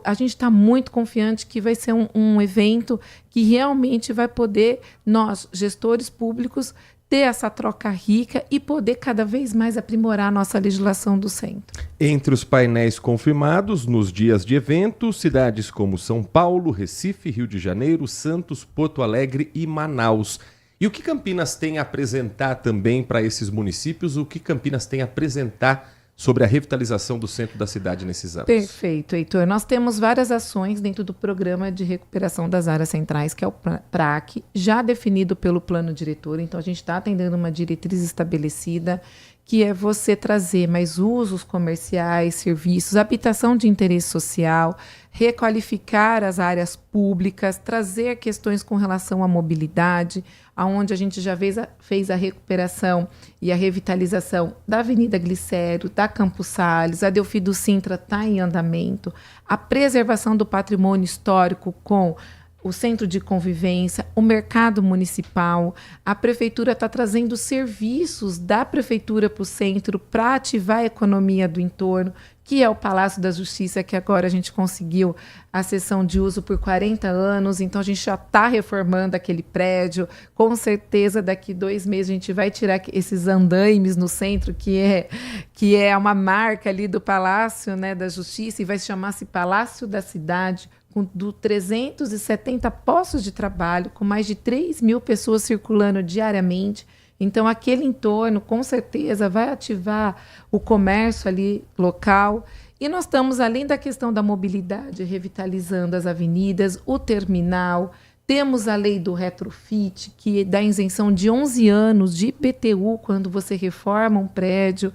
a gente está muito confiante que vai ser um evento que realmente vai poder, nós, gestores públicos, ter essa troca rica e poder cada vez mais aprimorar a nossa legislação do centro. Entre os painéis confirmados nos dias de evento, cidades como São Paulo, Recife, Rio de Janeiro, Santos, Porto Alegre e Manaus. E o que Campinas tem a apresentar também para esses municípios? O que Campinas tem a apresentar sobre a revitalização do centro da cidade nesses anos? Perfeito, Heitor. Nós temos várias ações dentro do Programa de Recuperação das Áreas Centrais, que é o PRAC, já definido pelo plano diretor. Então, a gente está atendendo uma diretriz estabelecida, que é você trazer mais usos comerciais, serviços, habitação de interesse social, requalificar as áreas públicas, trazer questões com relação à mobilidade, aonde a gente já fez a recuperação e a revitalização da Avenida Glicério, da Campos Sales, a Delfino Sintra está em andamento, a preservação do patrimônio histórico com o centro de convivência, o mercado municipal. A prefeitura está trazendo serviços da prefeitura para o centro para ativar a economia do entorno, que é o Palácio da Justiça, que agora a gente conseguiu a cessão de uso por 40 anos, então a gente já está reformando aquele prédio. Com certeza, daqui 2 meses, a gente vai tirar esses andaimes no centro, que é uma marca ali do Palácio, né, da Justiça, e vai chamar-se Palácio da Cidade, com 370 postos de trabalho, com mais de 3 mil pessoas circulando diariamente. Então, aquele entorno, com certeza, vai ativar o comércio ali local. E nós estamos, além da questão da mobilidade, revitalizando as avenidas, o terminal. Temos a lei do retrofit, que dá isenção de 11 anos de IPTU quando você reforma um prédio.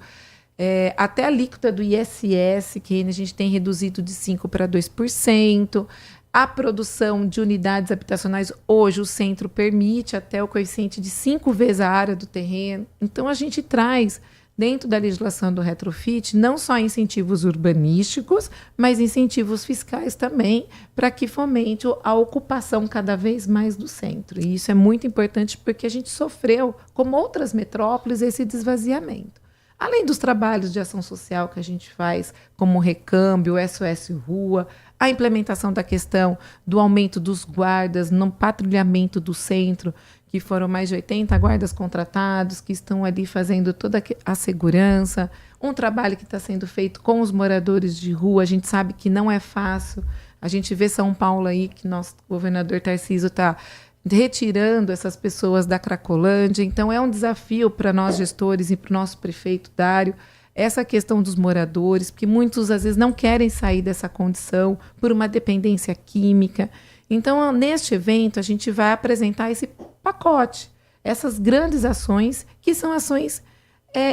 Até a alíquota do ISS, que a gente tem reduzido de 5% para 2%. A produção de unidades habitacionais, hoje o centro permite até o coeficiente de 5 vezes a área do terreno. Então, a gente traz, dentro da legislação do retrofit, não só incentivos urbanísticos, mas incentivos fiscais também, para que fomente a ocupação cada vez mais do centro. E isso é muito importante porque a gente sofreu, como outras metrópoles, esse desvaziamento. Além dos trabalhos de ação social que a gente faz, como o Recâmbio, o SOS Rua, a implementação da questão do aumento dos guardas no patrulhamento do centro, que foram mais de 80 guardas contratados, que estão ali fazendo toda a segurança, um trabalho que está sendo feito com os moradores de rua. A gente sabe que não é fácil. A gente vê São Paulo aí, que nosso governador Tarcísio está retirando essas pessoas da Cracolândia. Então, é um desafio para nós gestores e para o nosso prefeito Dário, essa questão dos moradores, porque muitos, às vezes, não querem sair dessa condição por uma dependência química. Então, neste evento, a gente vai apresentar esse pacote, essas grandes ações, que são ações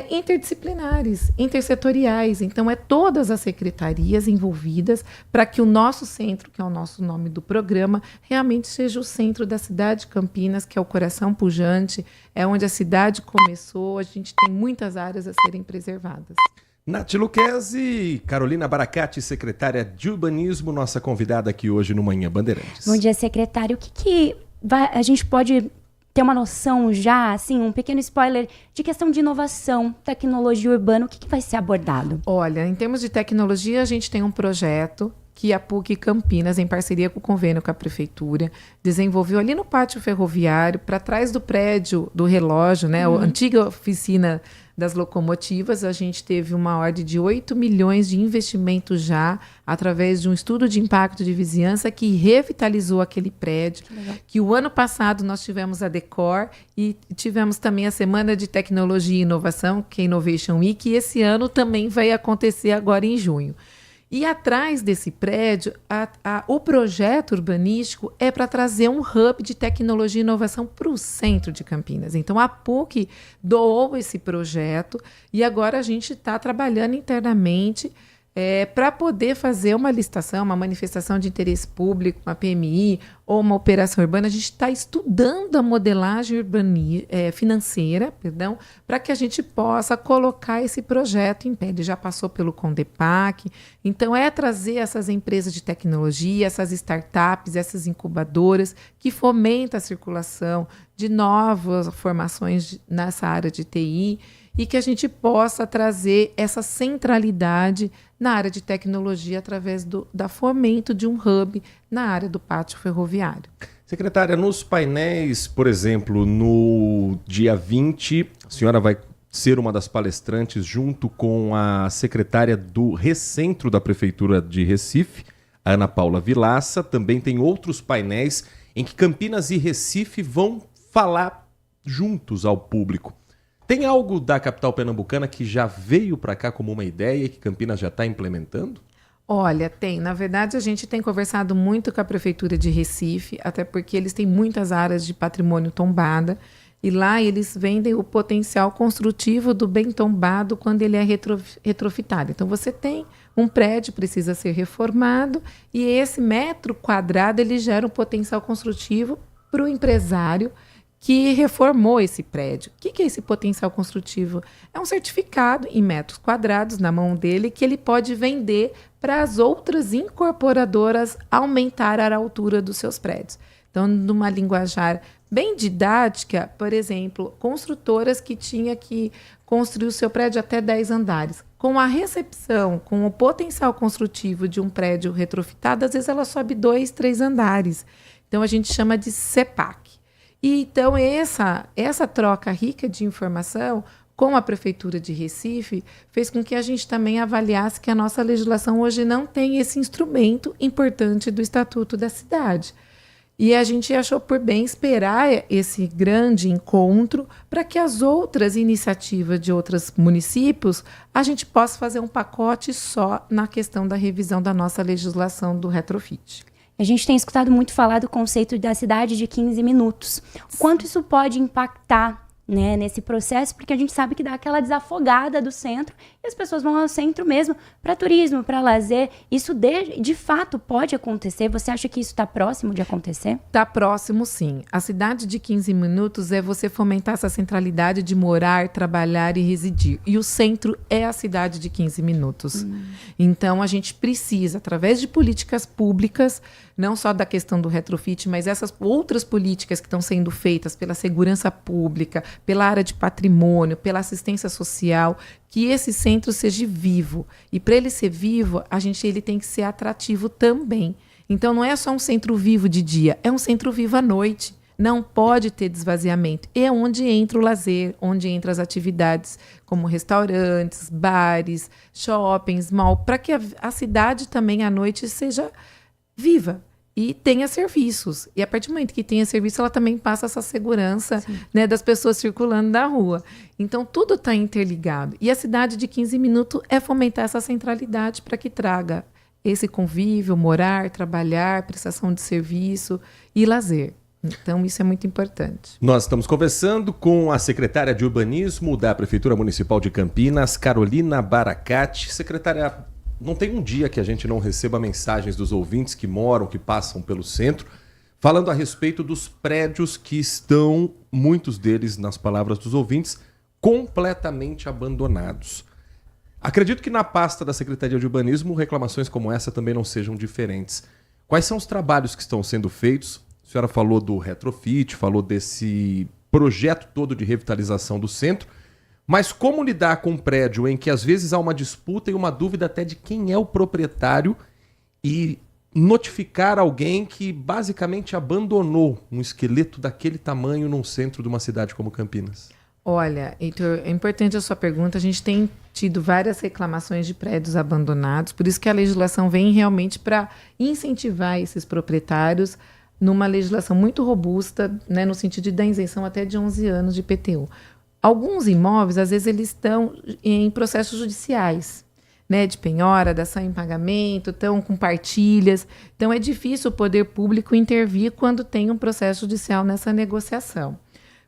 interdisciplinares, intersetoriais. Então, todas as secretarias envolvidas para que o nosso centro, que é o nosso nome do programa, realmente seja o centro da cidade de Campinas, que é o coração pujante, é onde a cidade começou. A gente tem muitas áreas a serem preservadas. Nath Luquezzi, Carolina Baracate, secretária de Urbanismo, nossa convidada aqui hoje no Manhã Bandeirantes. Bom dia, secretário. O que a gente pode ter uma noção já, assim, um pequeno spoiler de questão de inovação, tecnologia urbana, o que vai ser abordado? Olha, em termos de tecnologia, a gente tem um projeto que a PUC Campinas, em parceria com o convênio com a prefeitura, desenvolveu ali no pátio ferroviário, para trás do prédio do relógio, né, a antiga oficina das locomotivas. A gente teve uma ordem de 8 milhões de investimento já, através de um estudo de impacto de vizinhança que revitalizou aquele prédio, que o ano passado nós tivemos a Decor e tivemos também a Semana de Tecnologia e Inovação, que é Innovation Week, e esse ano também vai acontecer agora em junho. E atrás desse prédio, o projeto urbanístico é para trazer um hub de tecnologia e inovação para o centro de Campinas. Então, a PUC doou esse projeto e agora a gente está trabalhando internamente para poder fazer uma licitação, uma manifestação de interesse público, uma PMI ou uma operação urbana. A gente está estudando a modelagem financeira, para que a gente possa colocar esse projeto em pé. Ele já passou pelo Condepac. Então, é trazer essas empresas de tecnologia, essas startups, essas incubadoras que fomentam a circulação de novas formações nessa área de TI e que a gente possa trazer essa centralidade na área de tecnologia através da fomento de um hub na área do pátio ferroviário. Secretária, nos painéis, por exemplo, no dia 20, a senhora vai ser uma das palestrantes junto com a secretária do Recentro da Prefeitura de Recife, a Ana Paula Vilaça. Também tem outros painéis em que Campinas e Recife vão falar juntos ao público. Tem algo da capital pernambucana que já veio para cá como uma ideia e que Campinas já está implementando? Olha, tem. Na verdade, a gente tem conversado muito com a Prefeitura de Recife, até porque eles têm muitas áreas de patrimônio tombada, e lá eles vendem o potencial construtivo do bem tombado quando ele é retrofitado. Então, você tem um prédio, precisa ser reformado, e esse metro quadrado ele gera um potencial construtivo para o empresário que reformou esse prédio. O que é esse potencial construtivo? É um certificado em metros quadrados na mão dele que ele pode vender para as outras incorporadoras aumentar a altura dos seus prédios. Então, numa linguajar bem didática, por exemplo, construtoras que tinham que construir o seu prédio até 10 andares. Com a recepção, com o potencial construtivo de um prédio retrofitado, às vezes ela sobe 2, 3 andares. Então, a gente chama de CEPAC. E então essa troca rica de informação com a Prefeitura de Recife fez com que a gente também avaliasse que a nossa legislação hoje não tem esse instrumento importante do Estatuto da Cidade. E a gente achou por bem esperar esse grande encontro para que as outras iniciativas de outros municípios a gente possa fazer um pacote só na questão da revisão da nossa legislação do retrofit. A gente tem escutado muito falar do conceito da cidade de 15 minutos. O quanto isso pode impactar, né, nesse processo, porque a gente sabe que dá aquela desafogada do centro e as pessoas vão ao centro mesmo para turismo, para lazer. Isso de fato pode acontecer? Você acha que isso está próximo de acontecer? Está próximo, sim. A cidade de 15 minutos é você fomentar essa centralidade de morar, trabalhar e residir. E o centro é a cidade de 15 minutos. Então, a gente precisa, através de políticas públicas, não só da questão do retrofit, mas essas outras políticas que estão sendo feitas pela segurança pública, pela área de patrimônio, pela assistência social, que esse centro seja vivo. E para ele ser vivo, ele tem que ser atrativo também. Então, não é só um centro vivo de dia, é um centro vivo à noite. Não pode ter desvaziamento. É onde entra o lazer, onde entram as atividades como restaurantes, bares, shoppings, mall, para que a cidade também à noite seja viva e tenha serviços. E a partir do momento que tenha serviço, ela também passa essa segurança, né, das pessoas circulando na rua. Então, tudo está interligado. E a cidade de 15 minutos é fomentar essa centralidade para que traga esse convívio, morar, trabalhar, prestação de serviço e lazer. Então, isso é muito importante. Nós estamos conversando com a secretária de Urbanismo da Prefeitura Municipal de Campinas, Carolina Baracate. Secretária, não tem um dia que a gente não receba mensagens dos ouvintes que moram, que passam pelo centro, falando a respeito dos prédios que estão, muitos deles, nas palavras dos ouvintes, completamente abandonados. Acredito que na pasta da Secretaria de Urbanismo, reclamações como essa também não sejam diferentes. Quais são os trabalhos que estão sendo feitos? A senhora falou do retrofit, falou desse projeto todo de revitalização do centro, mas como lidar com um prédio em que às vezes há uma disputa e uma dúvida até de quem é o proprietário e notificar alguém que basicamente abandonou um esqueleto daquele tamanho num centro de uma cidade como Campinas? Olha, Heitor, é importante a sua pergunta. A gente tem tido várias reclamações de prédios abandonados, por isso que a legislação vem realmente para incentivar esses proprietários numa legislação muito robusta, né, no sentido de dar isenção até de 11 anos de IPTU. Alguns imóveis, às vezes, eles estão em processos judiciais. né, de penhora, dação em pagamento, estão com partilhas. Então, é difícil o poder público intervir quando tem um processo judicial nessa negociação.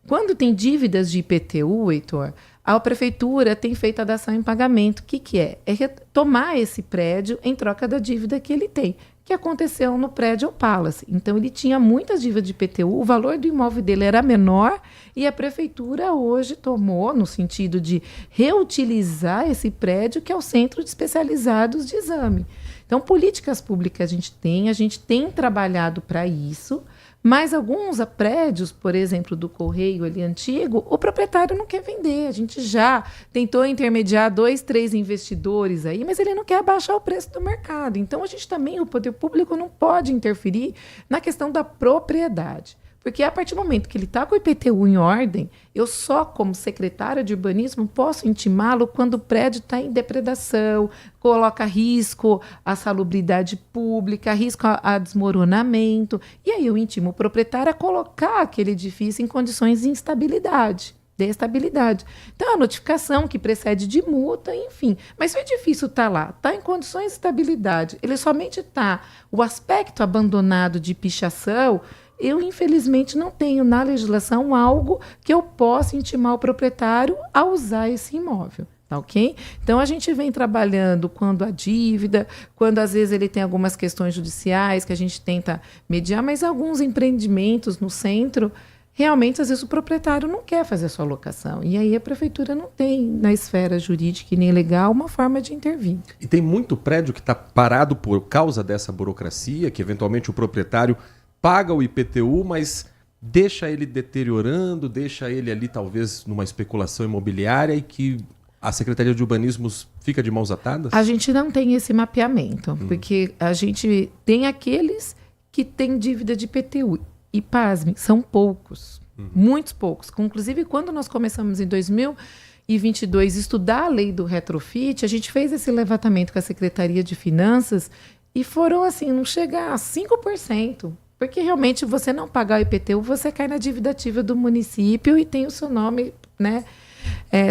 Quando tem dívidas de IPTU, Heitor, a prefeitura tem feito a dação em pagamento. O que é? É retomar esse prédio em troca da dívida que ele tem, que aconteceu no prédio Palace. Então, ele tinha muitas dívidas de IPTU, o valor do imóvel dele era menor e a prefeitura hoje tomou, no sentido de reutilizar esse prédio, que é o Centro de Especializados de Exame. Então, políticas públicas a gente tem trabalhado para isso, mas alguns prédios, por exemplo, do Correio ali antigo, o proprietário não quer vender. A gente já tentou intermediar 2, 3 investidores aí, mas ele não quer abaixar o preço do mercado. Então, a gente também, o poder público não pode interferir na questão da propriedade. Porque a partir do momento que ele está com o IPTU em ordem, eu só, como secretária de urbanismo, posso intimá-lo quando o prédio está em depredação, coloca a risco a salubridade pública, risco a desmoronamento. E aí eu intimo o proprietário a colocar aquele edifício em condições de instabilidade, de estabilidade. Então, a notificação que precede de multa, enfim. Mas se o edifício está lá, está em condições de estabilidade, ele somente está o aspecto abandonado de pichação, eu, infelizmente, não tenho na legislação algo que eu possa intimar o proprietário a usar esse imóvel. Tá, ok? Então, a gente vem trabalhando quando a dívida, quando às vezes ele tem algumas questões judiciais que a gente tenta mediar, mas alguns empreendimentos no centro, realmente, às vezes, o proprietário não quer fazer a sua locação. E aí a prefeitura não tem, na esfera jurídica e nem legal, uma forma de intervir. E tem muito prédio que está parado por causa dessa burocracia, que eventualmente o proprietário paga o IPTU, mas deixa ele deteriorando, deixa ele ali talvez numa especulação imobiliária e que a Secretaria de Urbanismo fica de mãos atadas? A gente não tem esse mapeamento, porque a gente tem aqueles que têm dívida de IPTU. E, pasmem, são poucos, muitos poucos. Inclusive, quando nós começamos em 2022 estudar a lei do retrofit, a gente fez esse levantamento com a Secretaria de Finanças e foram assim, não chega a 5%. Porque realmente você não pagar o IPTU, você cai na dívida ativa do município e tem o seu nome, né,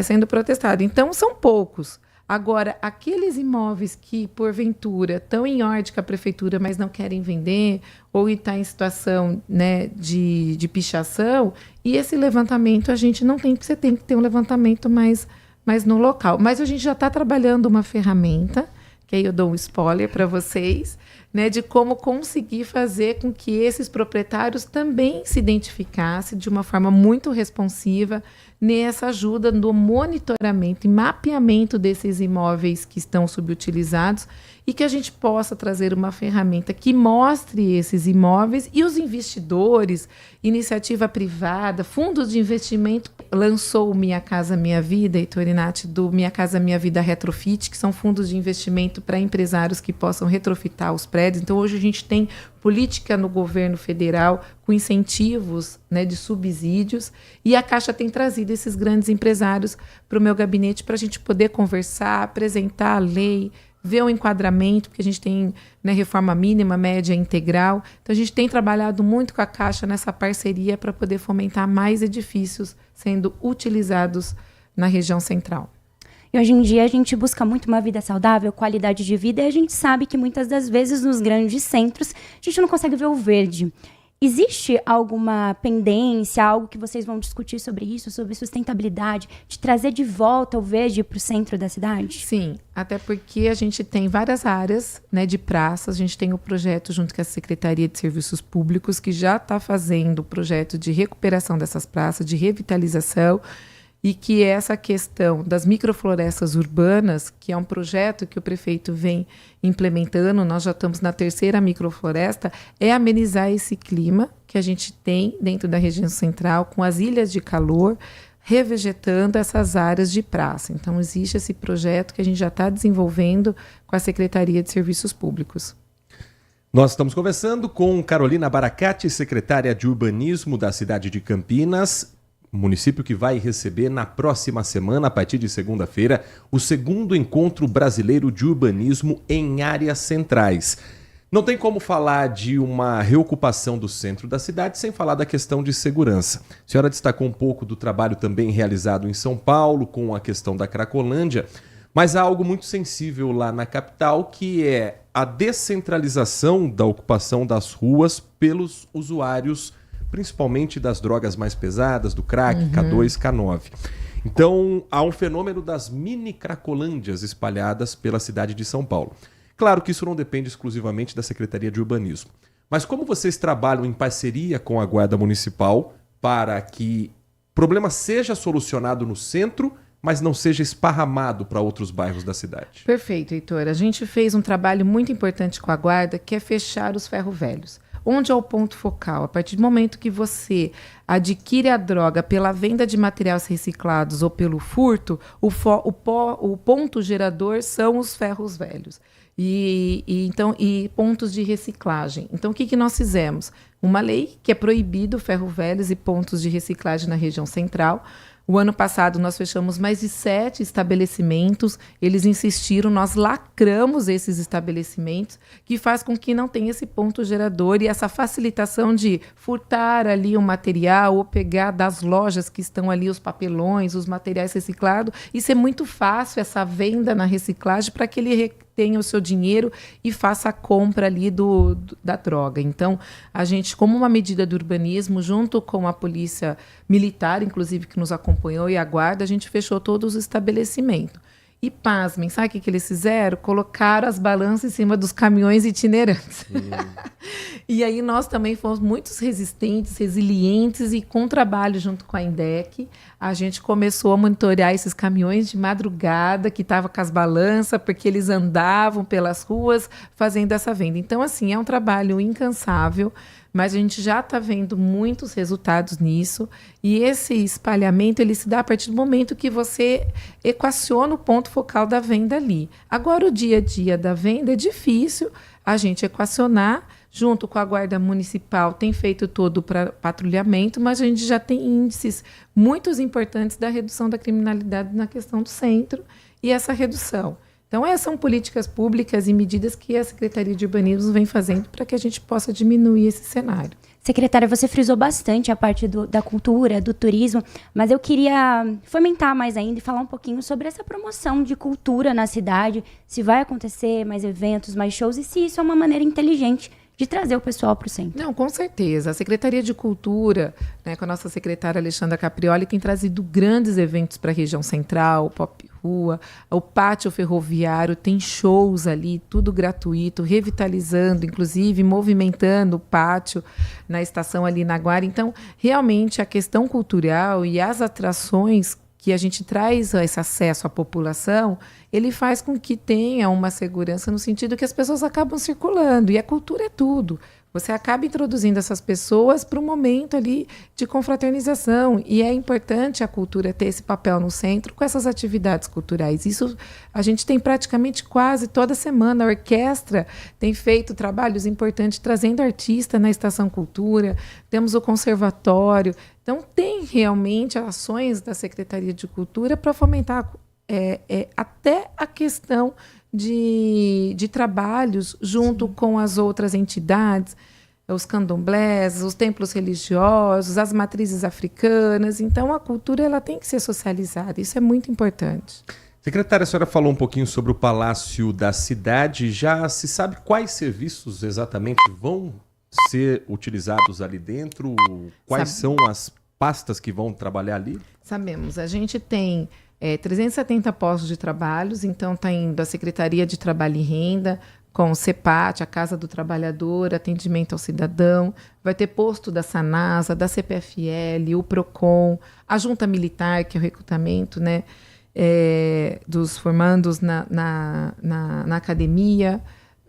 sendo protestado. Então, são poucos. Agora, aqueles imóveis que, porventura, estão em ordem com a prefeitura, mas não querem vender, ou está em situação, né, de pichação, e esse levantamento a gente não tem, porque você tem que ter um levantamento mais no local. Mas a gente já está trabalhando uma ferramenta, que aí eu dou um spoiler para vocês, né, de como conseguir fazer com que esses proprietários também se identificassem de uma forma muito responsiva nessa ajuda no monitoramento e mapeamento desses imóveis que estão subutilizados e que a gente possa trazer uma ferramenta que mostre esses imóveis e os investidores, iniciativa privada, fundos de investimento, lançou o Minha Casa Minha Vida, Heitor Inati, do Minha Casa Minha Vida Retrofit, que são fundos de investimento para empresários que possam retrofitar os prédios. Então, hoje a gente tem política no governo federal com incentivos, né, de subsídios, e a Caixa tem trazido esses grandes empresários para o meu gabinete para a gente poder conversar, apresentar a lei, ver o enquadramento, porque a gente tem, né, reforma mínima, média, integral. Então, a gente tem trabalhado muito com a Caixa nessa parceria para poder fomentar mais edifícios sendo utilizados na região central. E hoje em dia a gente busca muito uma vida saudável, qualidade de vida, e a gente sabe que muitas das vezes nos grandes centros a gente não consegue ver o verde. Existe alguma pendência, algo que vocês vão discutir sobre isso, sobre sustentabilidade, de trazer de volta o verde para o centro da cidade? Sim, até porque a gente tem várias áreas, né, de praças. A gente tem o projeto junto com a Secretaria de Serviços Públicos, que já está fazendo o projeto de recuperação dessas praças, de revitalização, e que essa questão das microflorestas urbanas, que é um projeto que o prefeito vem implementando, nós já estamos na 3ª microfloresta, é amenizar esse clima que a gente tem dentro da região central, com as ilhas de calor, revegetando essas áreas de praça. Então, existe esse projeto que a gente já está desenvolvendo com a Secretaria de Serviços Públicos. Nós estamos conversando com Carolina Baracate, secretária de Urbanismo da cidade de Campinas, município que vai receber na próxima semana, a partir de segunda-feira, o 2º Encontro Brasileiro de Urbanismo em Áreas Centrais. Não tem como falar de uma reocupação do centro da cidade sem falar da questão de segurança. A senhora destacou um pouco do trabalho também realizado em São Paulo com a questão da Cracolândia. Mas há algo muito sensível lá na capital, que é a descentralização da ocupação das ruas pelos usuários, principalmente das drogas mais pesadas, do crack, K2, K9. Então, há um fenômeno das mini cracolândias espalhadas pela cidade de São Paulo. Claro que isso não depende exclusivamente da Secretaria de Urbanismo. Mas como vocês trabalham em parceria com a Guarda Municipal para que o problema seja solucionado no centro, mas não seja esparramado para outros bairros da cidade? Perfeito, Heitor. A gente fez um trabalho muito importante com a Guarda, que é fechar os ferro-velhos. Onde é o ponto focal? A partir do momento que você adquire a droga pela venda de materiais reciclados ou pelo furto, o ponto gerador são os ferros velhos. E pontos de reciclagem. Então, o que nós fizemos? Uma lei que é proibido ferro velhos e pontos de reciclagem na região central. O ano passado nós fechamos mais de 7 estabelecimentos, eles insistiram, nós lacramos esses estabelecimentos, que faz com que não tenha esse ponto gerador e essa facilitação de furtar ali o material ou pegar das lojas que estão ali os papelões, os materiais reciclados. Isso é muito fácil, essa venda na reciclagem, para que ele tenha o seu dinheiro e faça a compra ali da droga. Então, a gente, como uma medida do urbanismo, junto com a polícia militar, inclusive, que nos acompanhou, e a guarda, a gente fechou todos os estabelecimentos. E pasmem, sabe o que eles fizeram? Colocaram as balanças em cima dos caminhões itinerantes. E aí nós também fomos muito resistentes, resilientes, e com trabalho junto com a INDEC, a gente começou a monitorar esses caminhões de madrugada, que estavam com as balanças, porque eles andavam pelas ruas fazendo essa venda. Então, assim, é um trabalho incansável, mas a gente já está vendo muitos resultados nisso, e esse espalhamento ele se dá a partir do momento que você equaciona o ponto focal da venda ali. Agora, o dia a dia da venda é difícil a gente equacionar, junto com a Guarda Municipal, tem feito todo o patrulhamento, mas a gente já tem índices muito importantes da redução da criminalidade na questão do centro, e essa redução. Então, essas são políticas públicas e medidas que a Secretaria de Urbanismo vem fazendo para que a gente possa diminuir esse cenário. Secretária, você frisou bastante a parte da cultura, do turismo, mas eu queria fomentar mais ainda e falar um pouquinho sobre essa promoção de cultura na cidade, se vai acontecer mais eventos, mais shows, e se isso é uma maneira inteligente de trazer o pessoal para o centro. Não, com certeza. A Secretaria de Cultura, né, com a nossa secretária Alexandra Caprioli, tem trazido grandes eventos para a região central, o Pop Rua, o Pátio Ferroviário, tem shows ali, tudo gratuito, revitalizando, inclusive movimentando o pátio na estação ali na Guara. Então, realmente, a questão cultural e as atrações que a gente traz esse acesso à população, ele faz com que tenha uma segurança no sentido que as pessoas acabam circulando, e a cultura é tudo. Você acaba introduzindo essas pessoas para um momento ali de confraternização, e é importante a cultura ter esse papel no centro com essas atividades culturais. Isso a gente tem praticamente quase toda semana. A orquestra tem feito trabalhos importantes trazendo artista na Estação Cultura, temos o conservatório. Então, tem realmente ações da Secretaria de Cultura para fomentar até a questão de trabalhos junto com as outras entidades, os candomblés, os templos religiosos, as matrizes africanas. Então, a cultura ela tem que ser socializada. Isso é muito importante. Secretária, a senhora falou um pouquinho sobre o Palácio da Cidade. Já se sabe quais serviços exatamente vão ser utilizados ali dentro? Quais são as pastas que vão trabalhar ali? Sabemos. A gente tem 370 postos de trabalhos, então está indo a Secretaria de Trabalho e Renda, com o CEPAT, a Casa do Trabalhador, atendimento ao cidadão, vai ter posto da Sanasa, da CPFL, o PROCON, a Junta Militar, que é o recrutamento, né, dos formandos na academia.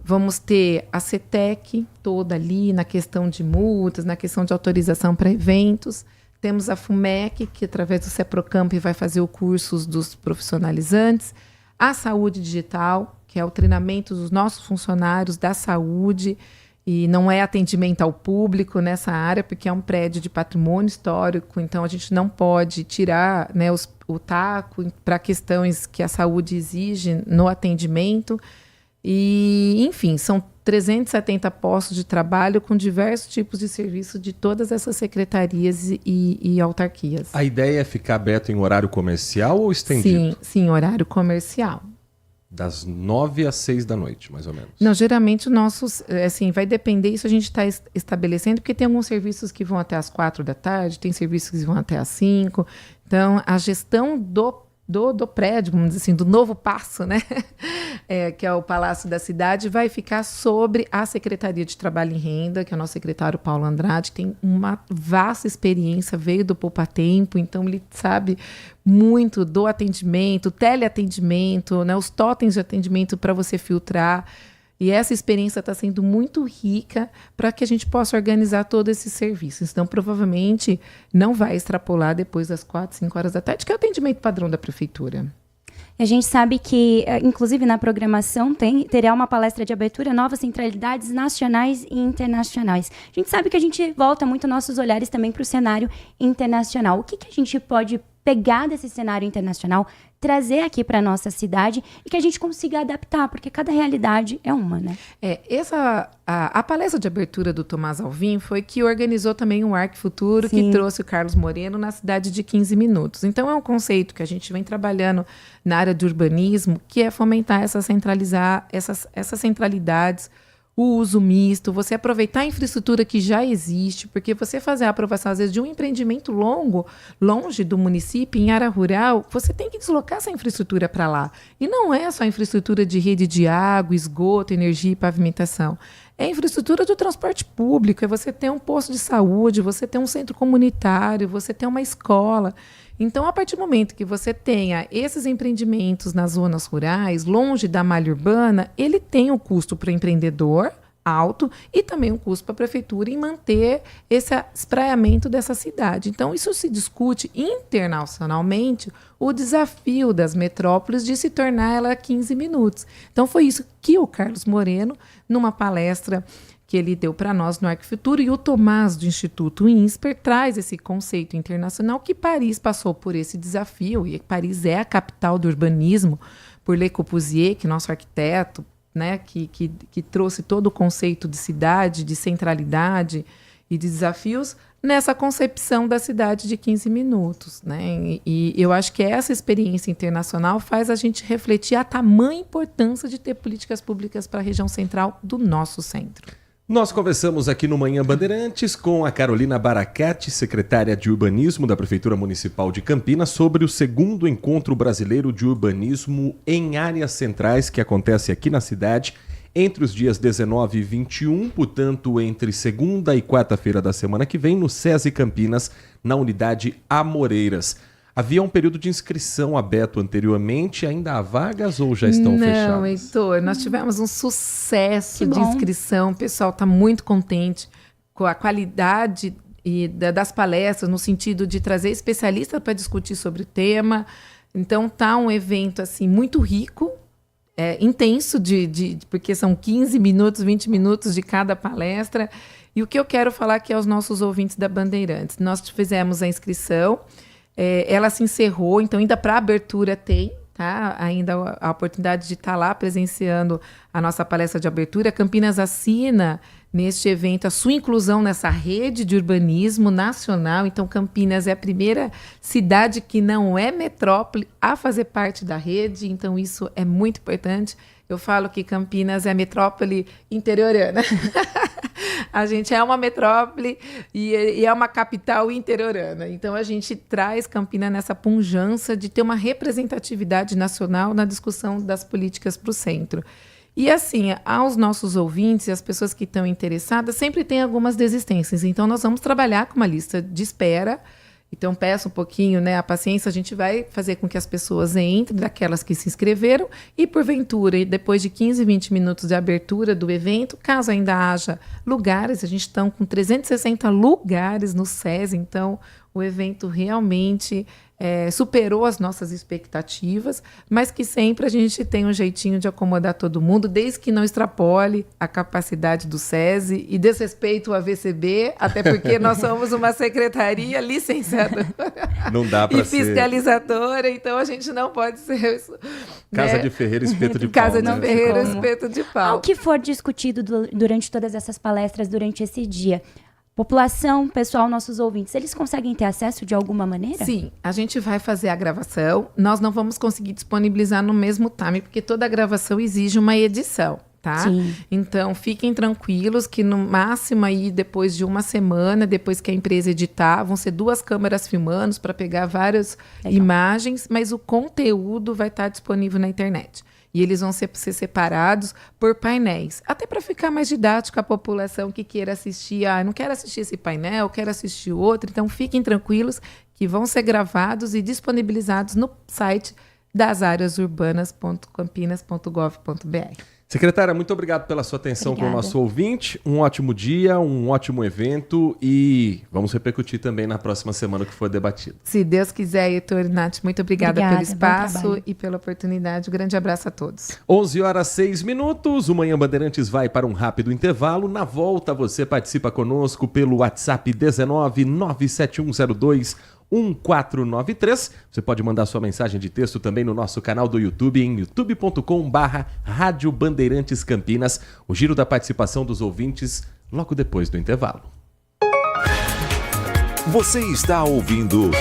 Vamos ter a CETEC toda ali na questão de multas, na questão de autorização para eventos. Temos a FUMEC, que através do CEPROCAMP vai fazer o curso dos profissionalizantes. A Saúde Digital, que é o treinamento dos nossos funcionários da saúde, e não é atendimento ao público nessa área, porque é um prédio de patrimônio histórico, então a gente não pode tirar, né, o taco para questões que a saúde exige no atendimento. E, enfim, são 370 postos de trabalho com diversos tipos de serviço de todas essas secretarias e autarquias. A ideia é ficar aberto em horário comercial ou estendido? Sim, horário comercial. Das 9 às 6 da noite, mais ou menos. Não, geralmente o nosso, assim, vai depender, isso a gente está estabelecendo, porque tem alguns serviços que vão até as 4 da tarde, tem serviços que vão até as 5. Então, a gestão do prédio, vamos dizer assim, do novo passo, né? Que é o Palácio da Cidade, vai ficar sobre a Secretaria de Trabalho e Renda, que é o nosso secretário Paulo Andrade, que tem uma vasta experiência, veio do Poupa Tempo, então ele sabe muito do atendimento, teleatendimento, né? Os totens de atendimento para você filtrar. E essa experiência está sendo muito rica para que a gente possa organizar todo esse serviço. Então, provavelmente, não vai extrapolar depois das 4, 5 horas da tarde, que é o atendimento padrão da Prefeitura. A gente sabe que, inclusive na programação, terá uma palestra de abertura, novas centralidades nacionais e internacionais. A gente sabe que a gente volta muito nossos olhares também para o cenário internacional. O que a gente pode pegar desse cenário internacional, trazer aqui para a nossa cidade e que a gente consiga adaptar, porque cada realidade é uma, né? A palestra de abertura do Tomás Alvim foi que organizou também o Arc Futuro, que trouxe o Carlos Moreno na cidade de 15 minutos. Então, é um conceito que a gente vem trabalhando na área de urbanismo, que é fomentar centralizar essas centralidades, o uso misto, você aproveitar a infraestrutura que já existe, porque você fazer a aprovação, às vezes, de um empreendimento longe do município, em área rural, você tem que deslocar essa infraestrutura para lá. E não é só a infraestrutura de rede de água, esgoto, energia e pavimentação. É a infraestrutura do transporte público, é você ter um posto de saúde, você ter um centro comunitário, você ter uma escola. Então, a partir do momento que você tenha esses empreendimentos nas zonas rurais, longe da malha urbana, ele tem um custo para o empreendedor alto e também um custo para a prefeitura em manter esse espraiamento dessa cidade. Então, isso se discute internacionalmente, o desafio das metrópoles de se tornar ela 15 minutos. Então, foi isso que o Carlos Moreno, numa palestra que ele deu para nós no Arc Futuro, e o Tomás do Instituto INSPER traz esse conceito internacional que Paris passou por esse desafio, e Paris é a capital do urbanismo, por Le Corbusier, que é nosso arquiteto, né, que trouxe todo o conceito de cidade, de centralidade e de desafios nessa concepção da cidade de 15 minutos. Né? E eu acho que essa experiência internacional faz a gente refletir a tamanha importância de ter políticas públicas para a região central do nosso centro. Nós conversamos aqui no Manhã Bandeirantes com a Carolina Baracate, secretária de Urbanismo da Prefeitura Municipal de Campinas, sobre o 2º Encontro Brasileiro de Urbanismo em Áreas Centrais, que acontece aqui na cidade entre os dias 19 e 21, portanto, entre segunda e quarta-feira da semana que vem, no SESI Campinas, na unidade Amoreiras. Havia um período de inscrição aberto anteriormente, ainda há vagas ou já estão fechadas? Não, Heitor, nós tivemos um sucesso de inscrição, o pessoal está muito contente com a qualidade das palestras, no sentido de trazer especialistas para discutir sobre o tema. Então, está um evento assim, muito rico, intenso, porque são 15 minutos, 20 minutos de cada palestra. E o que eu quero falar aqui aos nossos ouvintes da Bandeirantes, nós fizemos a inscrição, ela se encerrou, então ainda para abertura tem, tá? Ainda a oportunidade de estar lá presenciando a nossa palestra de abertura. Campinas assina neste evento a sua inclusão nessa rede de urbanismo nacional. Então, Campinas é a primeira cidade que não é metrópole a fazer parte da rede, então isso é muito importante. Eu falo que Campinas é a metrópole interiorana. A gente é uma metrópole e é uma capital interiorana. Então, a gente traz Campinas nessa pujança de ter uma representatividade nacional na discussão das políticas para o centro. E assim, aos nossos ouvintes e as pessoas que estão interessadas, sempre tem algumas desistências. Então, nós vamos trabalhar com uma lista de espera. Então, peço um pouquinho, né, a paciência, a gente vai fazer com que as pessoas entrem, daquelas que se inscreveram, e porventura, depois de 15, 20 minutos de abertura do evento, caso ainda haja lugares, a gente está com 360 lugares no SESI, então o evento realmente superou as nossas expectativas, mas que sempre a gente tem um jeitinho de acomodar todo mundo, desde que não extrapole a capacidade do SESI e desrespeito ao AVCB, até porque nós somos uma secretaria licenciadora não dá pra e fiscalizadora, então a gente não pode ser... Casa de Ferreira, espeto de pau. Casa de Ferreira, espeto de pau. O que for discutido durante todas essas palestras, durante esse dia, População, pessoal, nossos ouvintes, eles conseguem ter acesso de alguma maneira? Sim, a gente vai fazer a gravação. Nós não vamos conseguir disponibilizar no mesmo time, porque toda gravação exige uma edição, tá? Sim. Então, fiquem tranquilos que no máximo aí, depois de uma semana, depois que a empresa editar, vão ser 2 câmeras filmando para pegar várias imagens, mas o conteúdo vai estar disponível na internet. E eles vão ser separados por painéis. Até para ficar mais didático a população que queira assistir. Ah, não quero assistir esse painel, quero assistir outro. Então, fiquem tranquilos que vão ser gravados e disponibilizados no site dasareasurbanas.campinas.gov.br. Secretária, muito obrigado pela sua atenção com o nosso ouvinte. Um ótimo dia, um ótimo evento e vamos repercutir também na próxima semana que for debatido. Se Deus quiser, Heitor e Nath, muito obrigada pelo espaço e pela oportunidade. Um grande abraço a todos. 11h06. O Manhã Bandeirantes vai para um rápido intervalo. Na volta, você participa conosco pelo WhatsApp 19971021493. Você pode mandar sua mensagem de texto também no nosso canal do YouTube, em youtube.com/Rádio Bandeirantes Campinas. O giro da participação dos ouvintes logo depois do intervalo. Você está ouvindo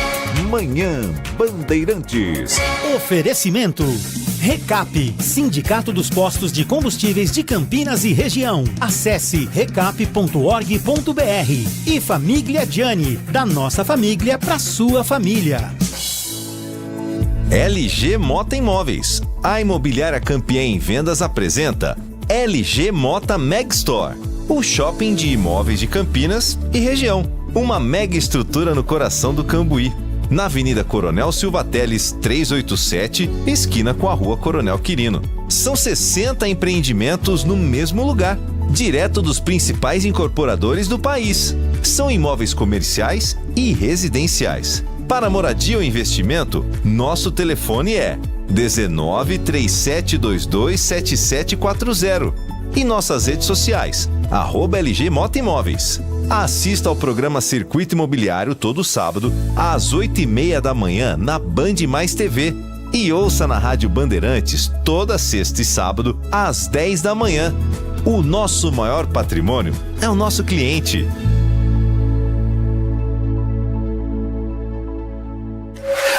Manhã Bandeirantes. Oferecimento Recap, Sindicato dos Postos de Combustíveis de Campinas e Região. Acesse recap.org.br. E Família Gianni, da nossa família para sua família. LG Mota Imóveis. A imobiliária campeã em vendas apresenta LG Mota Meg Store, o shopping de imóveis de Campinas e região. Uma mega estrutura no coração do Cambuí, na Avenida Coronel Silva Teles 387, esquina com a Rua Coronel Quirino. São 60 empreendimentos no mesmo lugar, direto dos principais incorporadores do país. São imóveis comerciais e residenciais. Para moradia ou investimento, nosso telefone é 1937227740 e nossas redes sociais, @LG Mota Imóveis. Assista ao programa Circuito Imobiliário todo sábado, às 8h30 da manhã, na Band Mais TV. E ouça na Rádio Bandeirantes toda sexta e sábado, às 10 da manhã. O nosso maior patrimônio é o nosso cliente.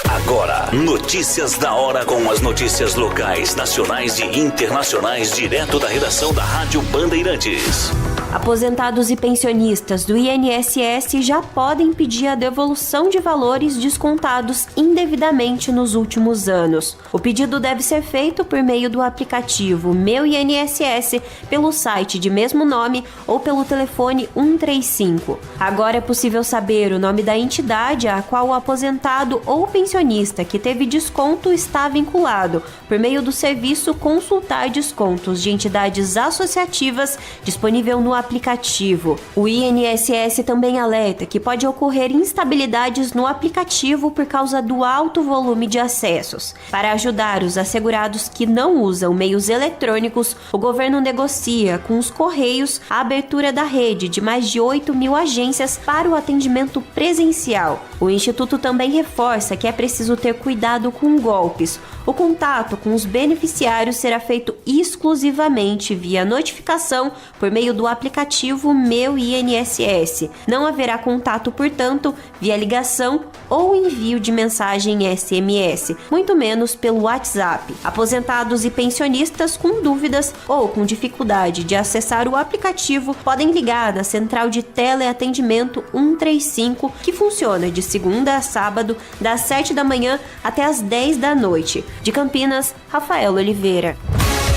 Agora, notícias da hora com as notícias locais, nacionais e internacionais, direto da redação da Rádio Bandeirantes. Aposentados e pensionistas do INSS já podem pedir a devolução de valores descontados indevidamente nos últimos anos. O pedido deve ser feito por meio do aplicativo Meu INSS, pelo site de mesmo nome ou pelo telefone 135. Agora é possível saber o nome da entidade a qual o aposentado ou pensionista que teve desconto está vinculado, por meio do serviço Consultar Descontos de Entidades Associativas, disponível no aplicativo. O INSS também alerta que pode ocorrer instabilidades no aplicativo por causa do alto volume de acessos. Para ajudar os assegurados que não usam meios eletrônicos, o governo negocia com os Correios a abertura da rede de mais de 8.000 agências para o atendimento presencial. O Instituto também reforça que é preciso ter cuidado com golpes. O contato com os beneficiários será feito exclusivamente via notificação por meio do aplicativo Meu INSS. Não haverá contato, portanto, via ligação ou envio de mensagem SMS, muito menos pelo WhatsApp. Aposentados e pensionistas com dúvidas ou com dificuldade de acessar o aplicativo podem ligar na Central de Teleatendimento 135, que funciona de segunda a sábado, das 7 da manhã até as 10 da noite. De Campinas, Rafael Oliveira.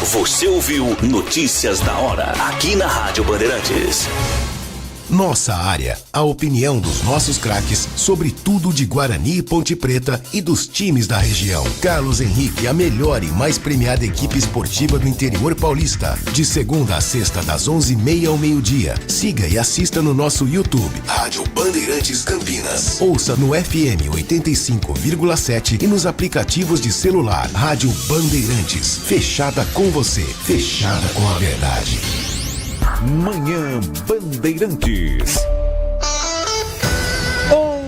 Você ouviu Notícias da Hora, aqui na Rádio Bandeirantes. Nossa área, a opinião dos nossos craques sobre tudo de Guarani e Ponte Preta e dos times da região. Carlos Henrique, a melhor e mais premiada equipe esportiva do interior paulista. De segunda a sexta, das 11h30 ao meio-dia. Siga e assista no nosso YouTube, Rádio Bandeirantes Campinas. Ouça no FM 85,7 e nos aplicativos de celular. Rádio Bandeirantes, fechada com você, fechada com a verdade. Manhã Bandeirantes.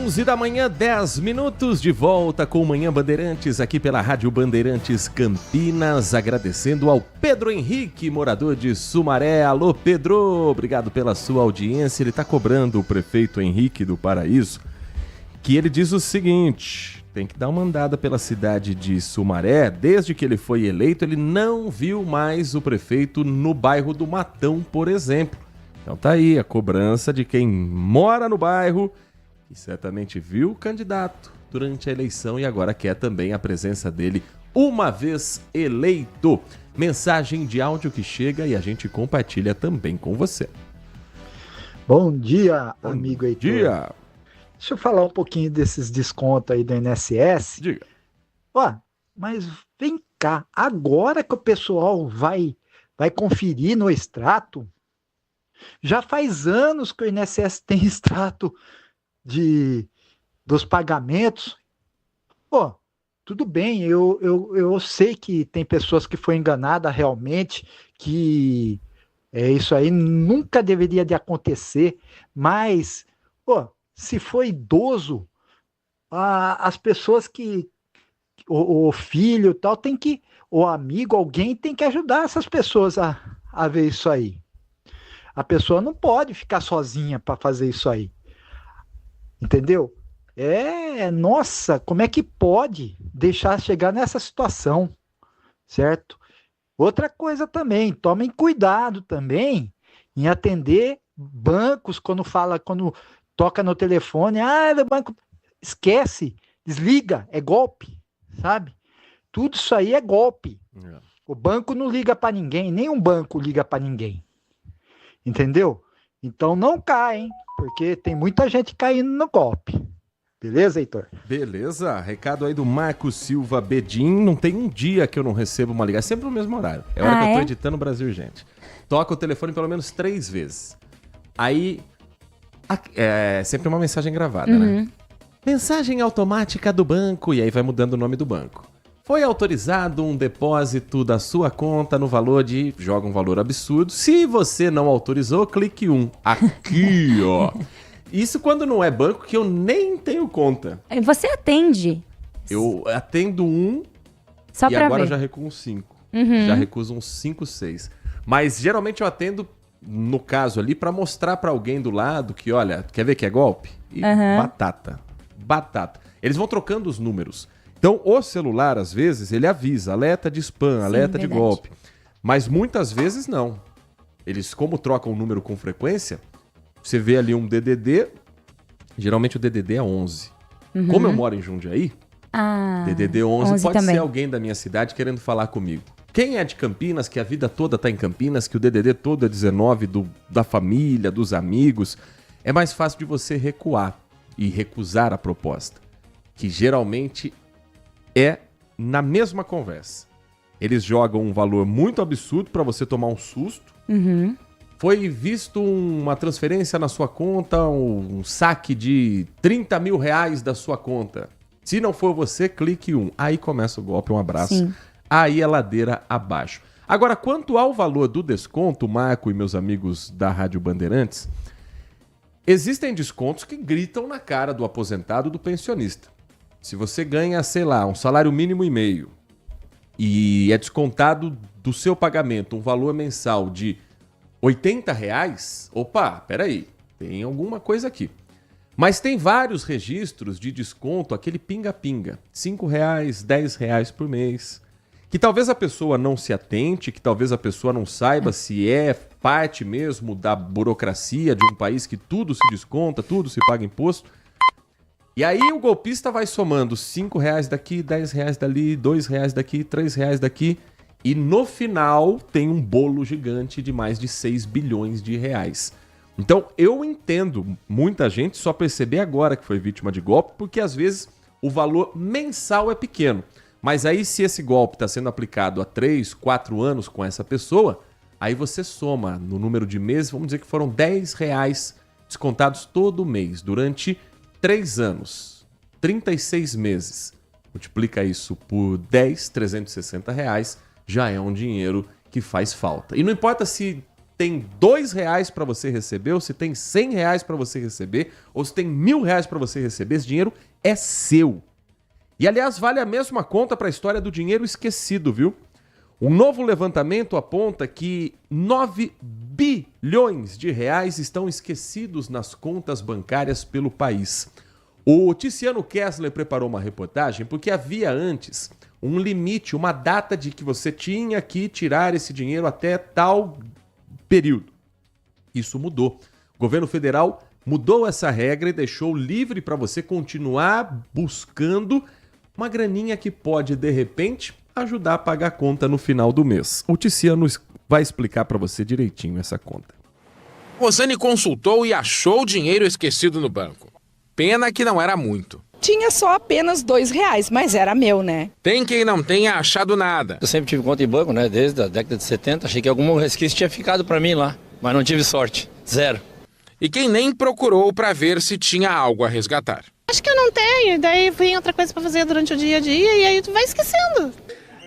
11 da manhã, 10 minutos, de volta com Manhã Bandeirantes, aqui pela Rádio Bandeirantes Campinas, agradecendo ao Pedro Henrique, morador de Sumaré. Alô, Pedro, obrigado pela sua audiência. Ele está cobrando o prefeito Henrique do Paraíso, que ele diz o seguinte: tem que dar uma andada pela cidade de Sumaré. Desde que ele foi eleito, ele não viu mais o prefeito no bairro do Matão, por exemplo. Então tá aí a cobrança de quem mora no bairro e certamente viu o candidato durante a eleição e agora quer também a presença dele uma vez eleito. Mensagem de áudio que chega e a gente compartilha também com você. Bom dia, amigo Heitor. Bom dia. Deixa eu falar um pouquinho desses descontos aí do INSS. Diga. Ó, mas vem cá, agora que o pessoal vai conferir no extrato, já faz anos que o INSS tem extrato dos pagamentos. Pô, tudo bem, eu sei que tem pessoas que foram enganadas realmente, que isso aí nunca deveria de acontecer, mas, pô, se for idoso, as pessoas que, o filho e tal, tem que, o amigo, alguém tem que ajudar essas pessoas a ver isso aí. A pessoa não pode ficar sozinha para fazer isso aí. Entendeu? Nossa, como é que pode deixar chegar nessa situação, certo? Outra coisa também, tomem cuidado também em atender bancos quando toca no telefone, banco, esquece, desliga, é golpe, sabe? Tudo isso aí é golpe. O banco não liga para ninguém, nenhum banco liga para ninguém. Entendeu? Então não caem, porque tem muita gente caindo no golpe. Beleza, Heitor? Beleza. Recado aí do Marcos Silva Bedin. Não tem um dia que eu não recebo uma ligação. Sempre no mesmo horário. É a hora que eu tô editando Brasil Gente. Toca o telefone pelo menos 3 vezes. Aí, é sempre uma mensagem gravada, né? Mensagem automática do banco. E aí vai mudando o nome do banco. Foi autorizado um depósito da sua conta no valor de... Joga um valor absurdo. Se você não autorizou, clique 1. Aqui, ó. Isso quando não é banco que eu nem tenho conta. Você atende? Eu atendo 1 só e pra agora ver. já recuo uns 5. Uhum. Já recuso uns 5, 6. Mas geralmente eu atendo, no caso ali, pra mostrar pra alguém do lado que, olha, quer ver que é golpe? E batata. Eles vão trocando os números. Então, o celular, às vezes, ele avisa, alerta de spam, alerta de golpe. Mas muitas vezes não. Eles, como trocam o número com frequência, você vê ali um DDD, geralmente o DDD é 11. Como eu moro em Jundiaí, DDD 11 pode também ser alguém da minha cidade querendo falar comigo. Quem é de Campinas, que a vida toda tá em Campinas, que o DDD todo é 19 da família, dos amigos, é mais fácil de você recuar e recusar a proposta, que geralmente é na mesma conversa. Eles jogam um valor muito absurdo para você tomar um susto. Foi visto uma transferência na sua conta, um saque de 30 mil reais da sua conta. Se não for você, clique 1. Aí começa o golpe, um abraço. Sim. Aí é ladeira abaixo. Agora, quanto ao valor do desconto, Marco e meus amigos da Rádio Bandeirantes, existem descontos que gritam na cara do aposentado, do pensionista. Se você ganha, sei lá, um salário mínimo e meio e é descontado do seu pagamento um valor mensal de R$80, opa, peraí, tem alguma coisa aqui. Mas tem vários registros de desconto, aquele pinga-pinga, R$5, R$10 por mês, que talvez a pessoa não se atente, que talvez a pessoa não saiba se é parte mesmo da burocracia de um país que tudo se desconta, tudo se paga imposto. E aí o golpista vai somando R$5 daqui, R$10 dali, R$2 daqui, R$3 daqui. E no final tem um bolo gigante de mais de 6 bilhões de reais. Então eu entendo muita gente só perceber agora que foi vítima de golpe, porque às vezes o valor mensal é pequeno. Mas aí se esse golpe está sendo aplicado há 3, 4 anos com essa pessoa, aí você soma no número de meses, vamos dizer que foram R$10 descontados todo mês durante 3 anos, 36 meses. Multiplica isso por 10, R$360, já é um dinheiro que faz falta. E não importa se tem R$2 para você receber, ou se tem R$100 para você receber, ou se tem R$1.000 para você receber, esse dinheiro é seu. E, aliás, vale a mesma conta para a história do dinheiro esquecido, viu? Um novo levantamento aponta que 9 bilhões de reais estão esquecidos nas contas bancárias pelo país. O Tiziano Kessler preparou uma reportagem porque havia antes um limite, uma data de que você tinha que tirar esse dinheiro até tal período. Isso mudou. O governo federal mudou essa regra e deixou livre para você continuar buscando uma graninha que pode, de repente, ajudar a pagar a conta no final do mês. O Tiziano vai explicar para você direitinho essa conta. Rosane consultou e achou o dinheiro esquecido no banco. Pena que não era muito. Tinha só apenas R$2, mas era meu, né? Tem quem não tenha achado nada. Eu sempre tive conta em banco, né? Desde a década de 70. Achei que algum resquício tinha ficado para mim lá, mas não tive sorte. Zero. E quem nem procurou para ver se tinha algo a resgatar. Acho que eu não tenho, daí vem outra coisa para fazer durante o dia a dia e aí tu vai esquecendo.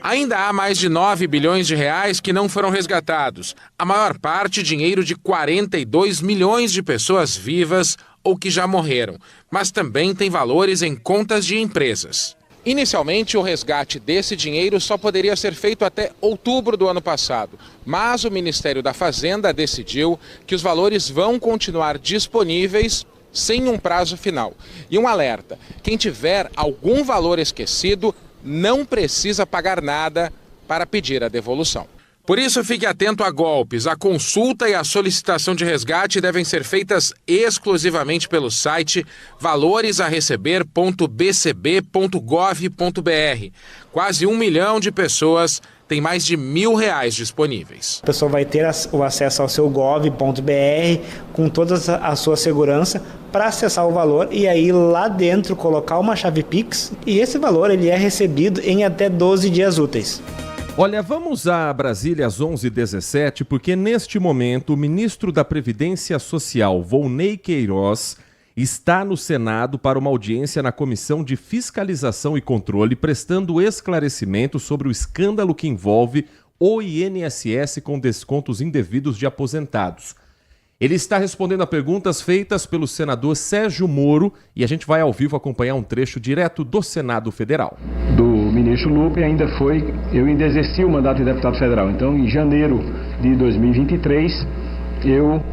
Ainda há mais de 9 bilhões de reais que não foram resgatados. A maior parte dinheiro de 42 milhões de pessoas vivas ou que já morreram. Mas também tem valores em contas de empresas. Inicialmente, o resgate desse dinheiro só poderia ser feito até outubro do ano passado. Mas o Ministério da Fazenda decidiu que os valores vão continuar disponíveis sem um prazo final. E um alerta: quem tiver algum valor esquecido não precisa pagar nada para pedir a devolução. Por isso, fique atento a golpes. A consulta e a solicitação de resgate devem ser feitas exclusivamente pelo site valoresareceber.bcb.gov.br. Quase 1 milhão de pessoas têm mais de R$1.000 disponíveis. A pessoa vai ter o acesso ao seu gov.br com toda a sua segurança para acessar o valor e aí lá dentro colocar uma chave Pix e esse valor ele é recebido em até 12 dias úteis. Olha, vamos a Brasília às 11h17, porque neste momento o ministro da Previdência Social, Volney Queiroz, está no Senado para uma audiência na Comissão de Fiscalização e Controle, prestando esclarecimento sobre o escândalo que envolve o INSS com descontos indevidos de aposentados. Ele está respondendo a perguntas feitas pelo senador Sérgio Moro e a gente vai ao vivo acompanhar um trecho direto do Senado Federal. Do ministro Lupe eu ainda exerci o mandato de deputado federal. Então, em janeiro de 2023, eu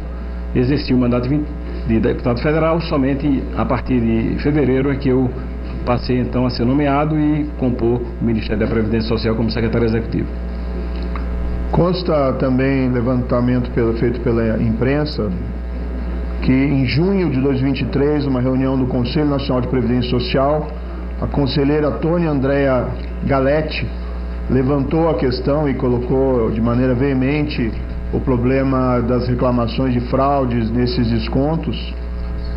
exerci o mandato de deputado federal. Somente a partir de fevereiro é que eu passei então a ser nomeado e compor o Ministério da Previdência Social como secretário executivo. Consta também levantamento feito pela imprensa que em junho de 2023, uma reunião do Conselho Nacional de Previdência Social, a conselheira Tônia Andréa Galete levantou a questão e colocou de maneira veemente o problema das reclamações de fraudes nesses descontos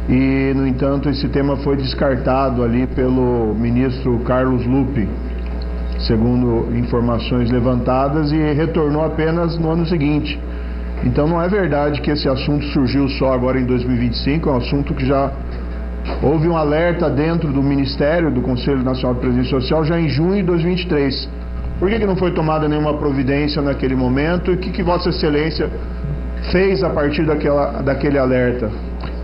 e, no entanto, esse tema foi descartado ali pelo ministro Carlos Lupe, segundo informações levantadas, e retornou apenas no ano seguinte. Então não é verdade que esse assunto surgiu só agora em 2025, é um assunto que já houve um alerta dentro do Ministério, do Conselho Nacional de Previdência Social, já em junho de 2023. Por que não foi tomada nenhuma providência naquele momento e o que Vossa Excelência fez a partir daquele alerta?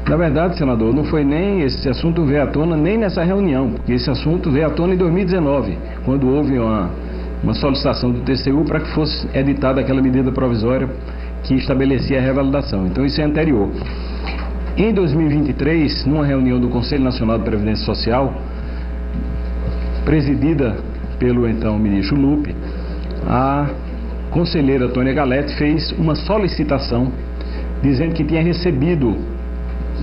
Na verdade, senador, não foi nem esse assunto veio à tona nem nessa reunião, porque esse assunto veio à tona em 2019, quando houve uma solicitação do TCU para que fosse editada aquela medida provisória que estabelecia a revalidação. Então isso é anterior. Em 2023, numa reunião do Conselho Nacional de Previdência Social, presidida pelo então ministro Lupe, a conselheira Tônia Galete fez uma solicitação dizendo que tinha recebido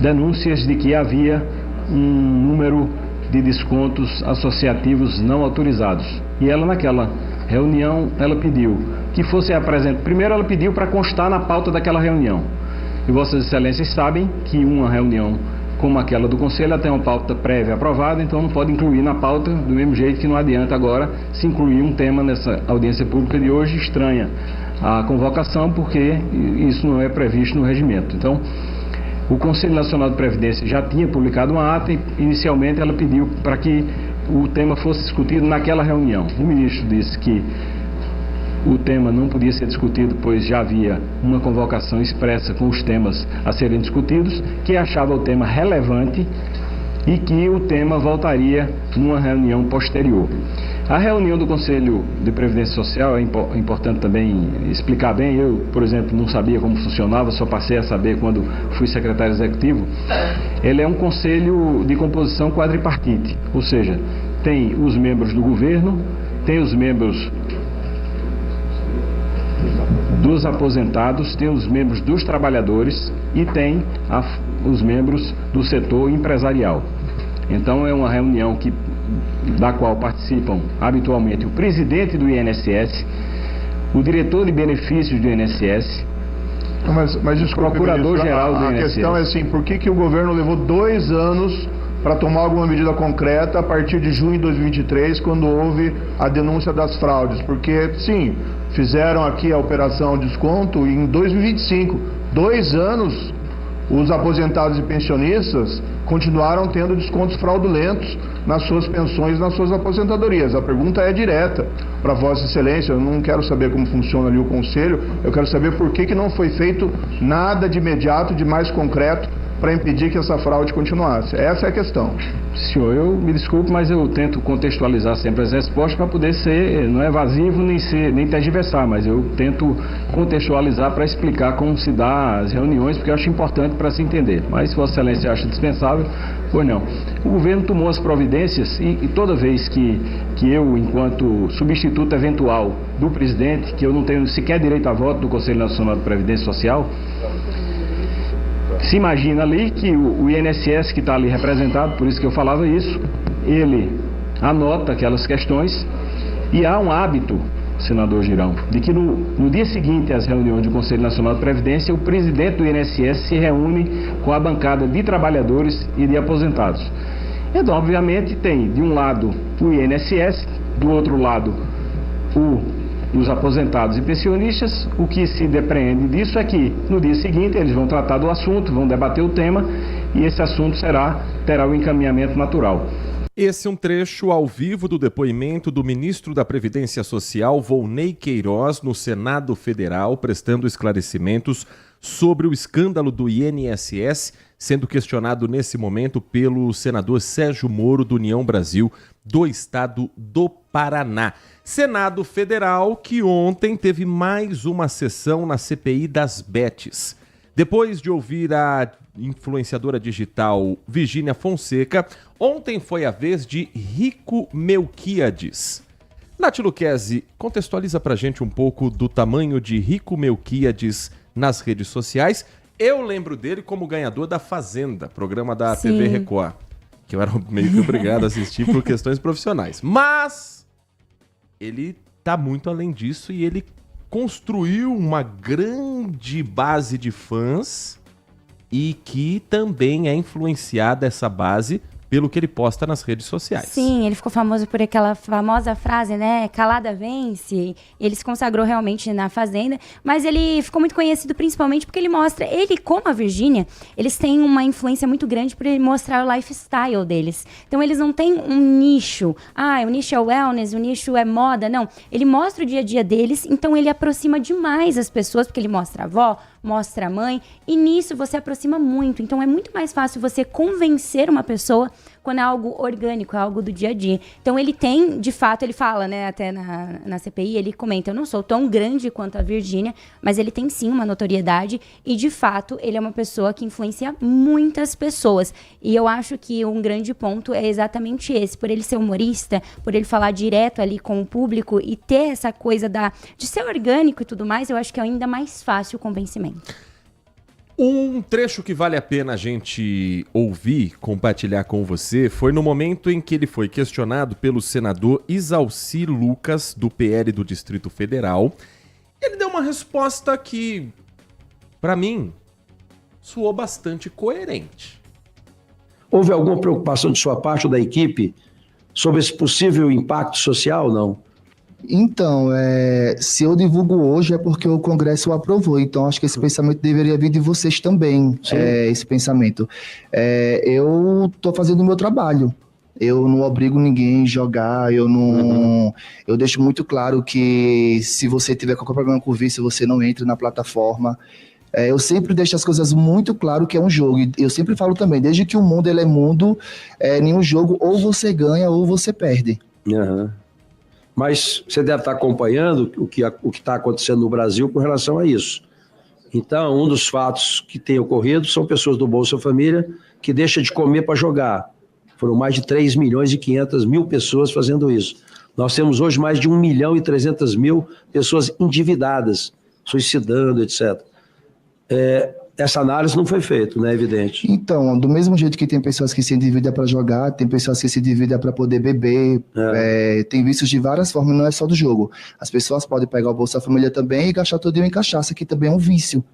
denúncias de que havia um número de descontos associativos não autorizados. E ela, naquela reunião, ela pediu que fosse apresentado. Primeiro, ela pediu para constar na pauta daquela reunião. E Vossas Excelências sabem que uma reunião como aquela do Conselho, ela tem uma pauta prévia aprovada, então não pode incluir na pauta, do mesmo jeito que não adianta agora se incluir um tema nessa audiência pública de hoje. Estranha a convocação, porque isso não é previsto no regimento. Então, o Conselho Nacional de Previdência já tinha publicado uma ata e, inicialmente, ela pediu para que o tema fosse discutido naquela reunião. O ministro disse que o tema não podia ser discutido, pois já havia uma convocação expressa com os temas a serem discutidos, que achava o tema relevante e que o tema voltaria numa reunião posterior. A reunião do Conselho de Previdência Social é importante também explicar bem. Eu, por exemplo, não sabia como funcionava, só passei a saber quando fui secretário executivo. Ele é um conselho de composição quadripartite, ou seja, tem os membros do governo, tem os membros dos aposentados, tem os membros dos trabalhadores e tem os membros do setor empresarial. Então é uma reunião da qual participam habitualmente o presidente do INSS, o diretor de benefícios do INSS, mas desculpe, o procurador-geral do INSS. A questão é assim, por que o governo levou 2 anos para tomar alguma medida concreta a partir de junho de 2023, quando houve a denúncia das fraudes? Porque, sim, fizeram aqui a operação desconto em 2025. 2 anos, os aposentados e pensionistas continuaram tendo descontos fraudulentos nas suas pensões, nas suas aposentadorias. A pergunta é direta para Vossa Excelência. Eu não quero saber como funciona ali o Conselho, eu quero saber por que não foi feito nada de imediato, de mais concreto, para impedir que essa fraude continuasse. Essa é a questão. Senhor, eu me desculpe, mas eu tento contextualizar sempre as respostas para poder ser, não é evasivo nem tergiversar, mas eu tento contextualizar para explicar como se dá as reuniões, porque eu acho importante para se entender. Mas se Vossa Excelência acha dispensável, pois não. O governo tomou as providências e toda vez que eu, enquanto substituto eventual do presidente, que eu não tenho sequer direito a voto do Conselho Nacional de Previdência Social, se imagina ali que o INSS que está ali representado, por isso que eu falava isso, ele anota aquelas questões e há um hábito, senador Girão, de que no dia seguinte às reuniões do Conselho Nacional de Previdência, o presidente do INSS se reúne com a bancada de trabalhadores e de aposentados. Então, obviamente, tem de um lado o INSS, do outro lado os aposentados e pensionistas. O que se depreende disso é que no dia seguinte eles vão tratar do assunto, vão debater o tema e esse assunto terá o encaminhamento natural. Esse é um trecho ao vivo do depoimento do ministro da Previdência Social, Volney Queiroz, no Senado Federal, prestando esclarecimentos sobre o escândalo do INSS, sendo questionado nesse momento pelo senador Sérgio Moro, do União Brasil, do estado do Paraná. Senado Federal, que ontem teve mais uma sessão na CPI das Bets. Depois de ouvir a influenciadora digital Virgínia Fonseca, ontem foi a vez de Rico Melquiades. Nath Luquezzi, contextualiza pra gente um pouco do tamanho de Rico Melquiades nas redes sociais. Eu lembro dele como ganhador da Fazenda, programa da Sim. TV Record, que eu era meio que obrigado a assistir por questões profissionais. Mas ele tá muito além disso e ele construiu uma grande base de fãs e que também é influenciada essa base pelo que ele posta nas redes sociais. Sim, ele ficou famoso por aquela famosa frase, né? Calada vence. Ele se consagrou realmente na Fazenda, mas ele ficou muito conhecido principalmente porque ele mostra, ele como a Virgínia, eles têm uma influência muito grande por ele mostrar o lifestyle deles. Então eles não têm um nicho. O nicho é wellness, o nicho é moda. Não, ele mostra o dia a dia deles, então ele aproxima demais as pessoas, porque ele mostra a avó, mostra a mãe, e nisso você aproxima muito. Então é muito mais fácil você convencer uma pessoa quando é algo orgânico, é algo do dia a dia. Então ele tem, de fato, ele fala, né, até na CPI, ele comenta, eu não sou tão grande quanto a Virgínia, mas ele tem sim uma notoriedade e, de fato, ele é uma pessoa que influencia muitas pessoas. E eu acho que um grande ponto é exatamente esse, por ele ser humorista, por ele falar direto ali com o público e ter essa coisa de ser orgânico e tudo mais, eu acho que é ainda mais fácil o convencimento. Um trecho que vale a pena a gente ouvir, compartilhar com você, foi no momento em que ele foi questionado pelo senador Isalci Lucas, do PL do Distrito Federal. Ele deu uma resposta que, para mim, soou bastante coerente. Houve alguma preocupação de sua parte ou da equipe sobre esse possível impacto social, não? Então, se eu divulgo hoje é porque o Congresso o aprovou, então acho que esse pensamento deveria vir de vocês também, esse pensamento. Eu estou fazendo o meu trabalho, Eu não obrigo ninguém a jogar, eu deixo muito claro que se você tiver qualquer problema com o vício, você não entra na plataforma. Eu sempre deixo as coisas muito claro que é um jogo. E eu sempre falo também, desde que o mundo ele é mundo, nenhum jogo ou você ganha ou você perde. Uhum. Mas você deve estar acompanhando o que está acontecendo no Brasil com relação a isso. Então, um dos fatos que tem ocorrido são pessoas do Bolsa Família que deixam de comer para jogar. Foram mais de 3.500.000 pessoas fazendo isso. Nós temos hoje mais de 1.300.000 pessoas endividadas, suicidando, etc. Essa análise não foi feita, né? Evidente. Então, do mesmo jeito que tem pessoas que se endividam para jogar, tem pessoas que se endividam para poder beber, tem vícios de várias formas, não é só do jogo. As pessoas podem pegar o Bolsa Família também e gastar todo em cachaça, que também é um vício.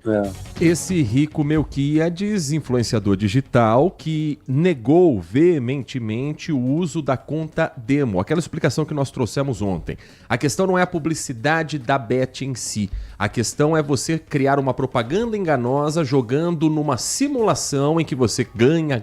Esse Rico Melquiades, influenciador digital, que negou veementemente o uso da conta demo, aquela explicação que nós trouxemos ontem. A questão não é a publicidade da Bet em si, a questão é você criar uma propaganda enganosa jogando numa simulação em que você ganha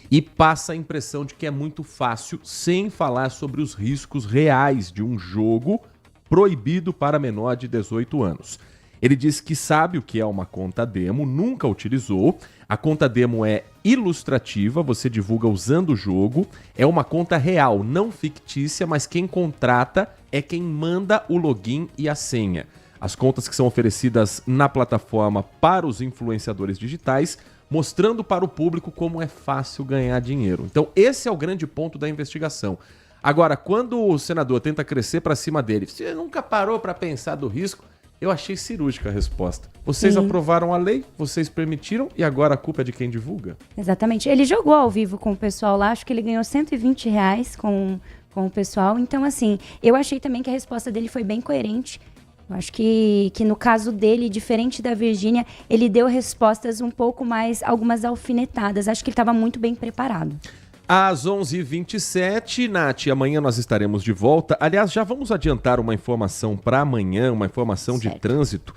e passa a impressão de que é muito fácil, sem falar sobre os riscos reais de um jogo proibido para menor de 18 anos. Ele diz que sabe o que é uma conta demo, nunca utilizou. A conta demo é ilustrativa, você divulga usando o jogo. É uma conta real, não fictícia, mas quem contrata é quem manda o login e a senha. As contas que são oferecidas na plataforma para os influenciadores digitais, mostrando para o público como é fácil ganhar dinheiro. Então, esse é o grande ponto da investigação. Agora, quando o senador tenta crescer para cima dele, você nunca parou para pensar do risco? Eu achei cirúrgica a resposta. Vocês aprovaram a lei, vocês permitiram e agora a culpa é de quem divulga? Exatamente. Ele jogou ao vivo com o pessoal lá, acho que ele ganhou R$120 com o pessoal. Então, assim, eu achei também que a resposta dele foi bem coerente. Eu acho que no caso dele, diferente da Virgínia, ele deu respostas um pouco mais, algumas alfinetadas. Acho que ele estava muito bem preparado. Às 11h27, Nath, amanhã nós estaremos de volta. Aliás, já vamos adiantar uma informação para amanhã, uma informação de trânsito.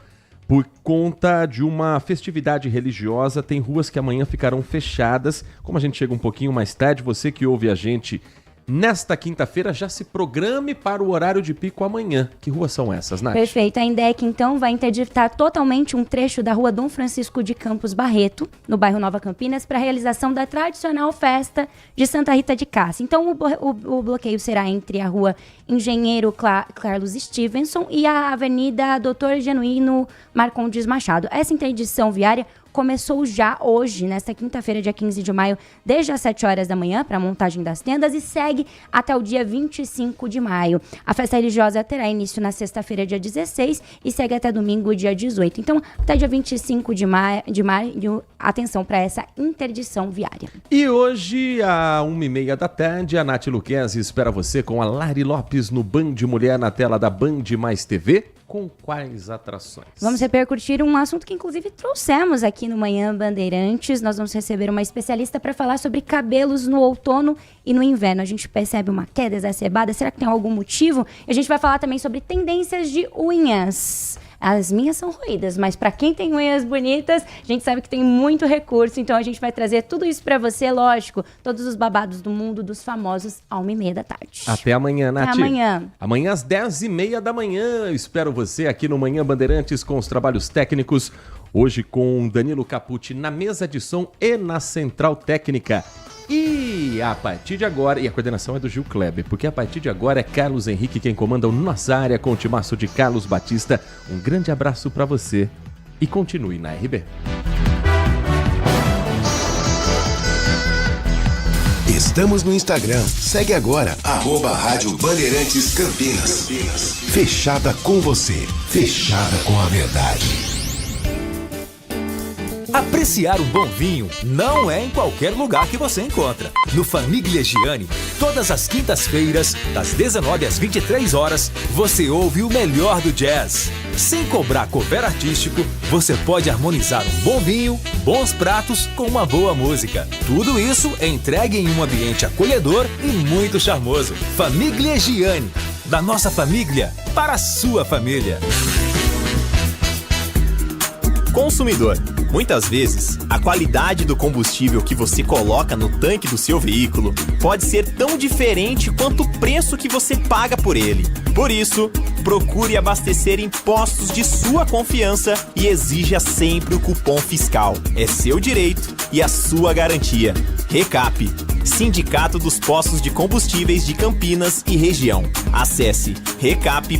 Por conta de uma festividade religiosa, tem ruas que amanhã ficarão fechadas. Como a gente chega um pouquinho mais tarde, você que ouve a gente nesta quinta-feira, já se programe para o horário de pico amanhã. Que ruas são essas, Nath? Perfeito. A INDEC, então, vai interditar totalmente um trecho da rua Dom Francisco de Campos Barreto, no bairro Nova Campinas, para a realização da tradicional festa de Santa Rita de Cássia. Então, o bloqueio será entre a rua Engenheiro Carlos Stevenson e a Avenida Doutor Genuíno Marcondes Machado. Essa interdição viária começou já hoje, nesta quinta-feira, dia 15 de maio, desde as 7 horas da manhã, para a montagem das tendas, e segue até o dia 25 de maio. A festa religiosa terá início na sexta-feira, dia 16, e segue até domingo, dia 18. Então, até dia 25 de maio, atenção para essa interdição viária. E hoje, às 1h30 da tarde, a Nath Luquezzi espera você com a Lari Lopes no Band Mulher, na tela da Band Mais TV. Com quais atrações? Vamos repercutir um assunto que, inclusive, trouxemos aqui no Manhã Bandeirantes. Nós vamos receber uma especialista para falar sobre cabelos no outono e no inverno. A gente percebe uma queda exacerbada. Será que tem algum motivo? E a gente vai falar também sobre tendências de unhas. As minhas são roídas, mas para quem tem unhas bonitas, a gente sabe que tem muito recurso. Então a gente vai trazer tudo isso para você, lógico. Todos os babados do mundo dos famosos à 1h30 da tarde. Até amanhã, Nath. Até amanhã. Amanhã às 10h30 da manhã. Eu espero você aqui no Manhã Bandeirantes com os trabalhos técnicos. Hoje com Danilo Capucci na mesa de som e na central técnica. E a partir de agora, e a coordenação é do Gil Kleber, porque a partir de agora é Carlos Henrique quem comanda o Nossa Área com o timaço de Carlos Batista. Um grande abraço para você e continue na RB. Estamos no Instagram. Segue agora, @Rádio Bandeirantes Campinas. Fechada com você. Fechada com a verdade. Apreciar um bom vinho não é em qualquer lugar que você encontra. No Famiglia Gianni, todas as quintas-feiras, das 19 às 23 horas, você ouve o melhor do jazz. Sem cobrar cover artístico, você pode harmonizar um bom vinho, bons pratos com uma boa música. Tudo isso entregue em um ambiente acolhedor e muito charmoso. Famiglia Gianni, da nossa família para a sua família. consumidor. Muitas vezes, a qualidade do combustível que você coloca no tanque do seu veículo pode ser tão diferente quanto o preço que você paga por ele. Por isso, procure abastecer em postos de sua confiança e exija sempre o cupom fiscal. É seu direito e a sua garantia. Recap, Sindicato dos Postos de Combustíveis de Campinas e Região. Acesse recap.org.br.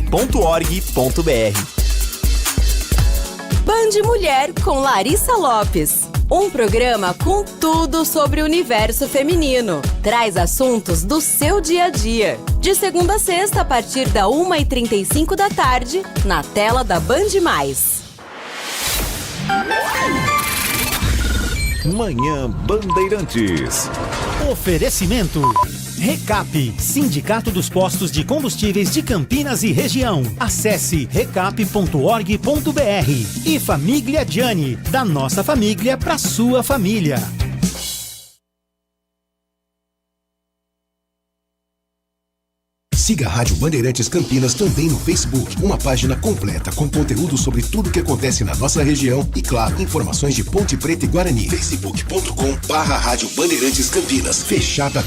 Band Mulher com Larissa Lopes. Um programa com tudo sobre o universo feminino. Traz assuntos do seu dia a dia. De segunda a sexta, a partir da 1h35 da tarde, na tela da Band+. Manhã Bandeirantes. Oferecimento. Recap, Sindicato dos Postos de Combustíveis de Campinas e Região. Acesse recap.org.br. E Família Gianni, da nossa família para sua família. Siga a Rádio Bandeirantes Campinas também no Facebook. Uma página completa com conteúdo sobre tudo que acontece na nossa região e, claro, informações de Ponte Preta e Guarani. facebook.com/Rádio Bandeirantes Campinas. Fechada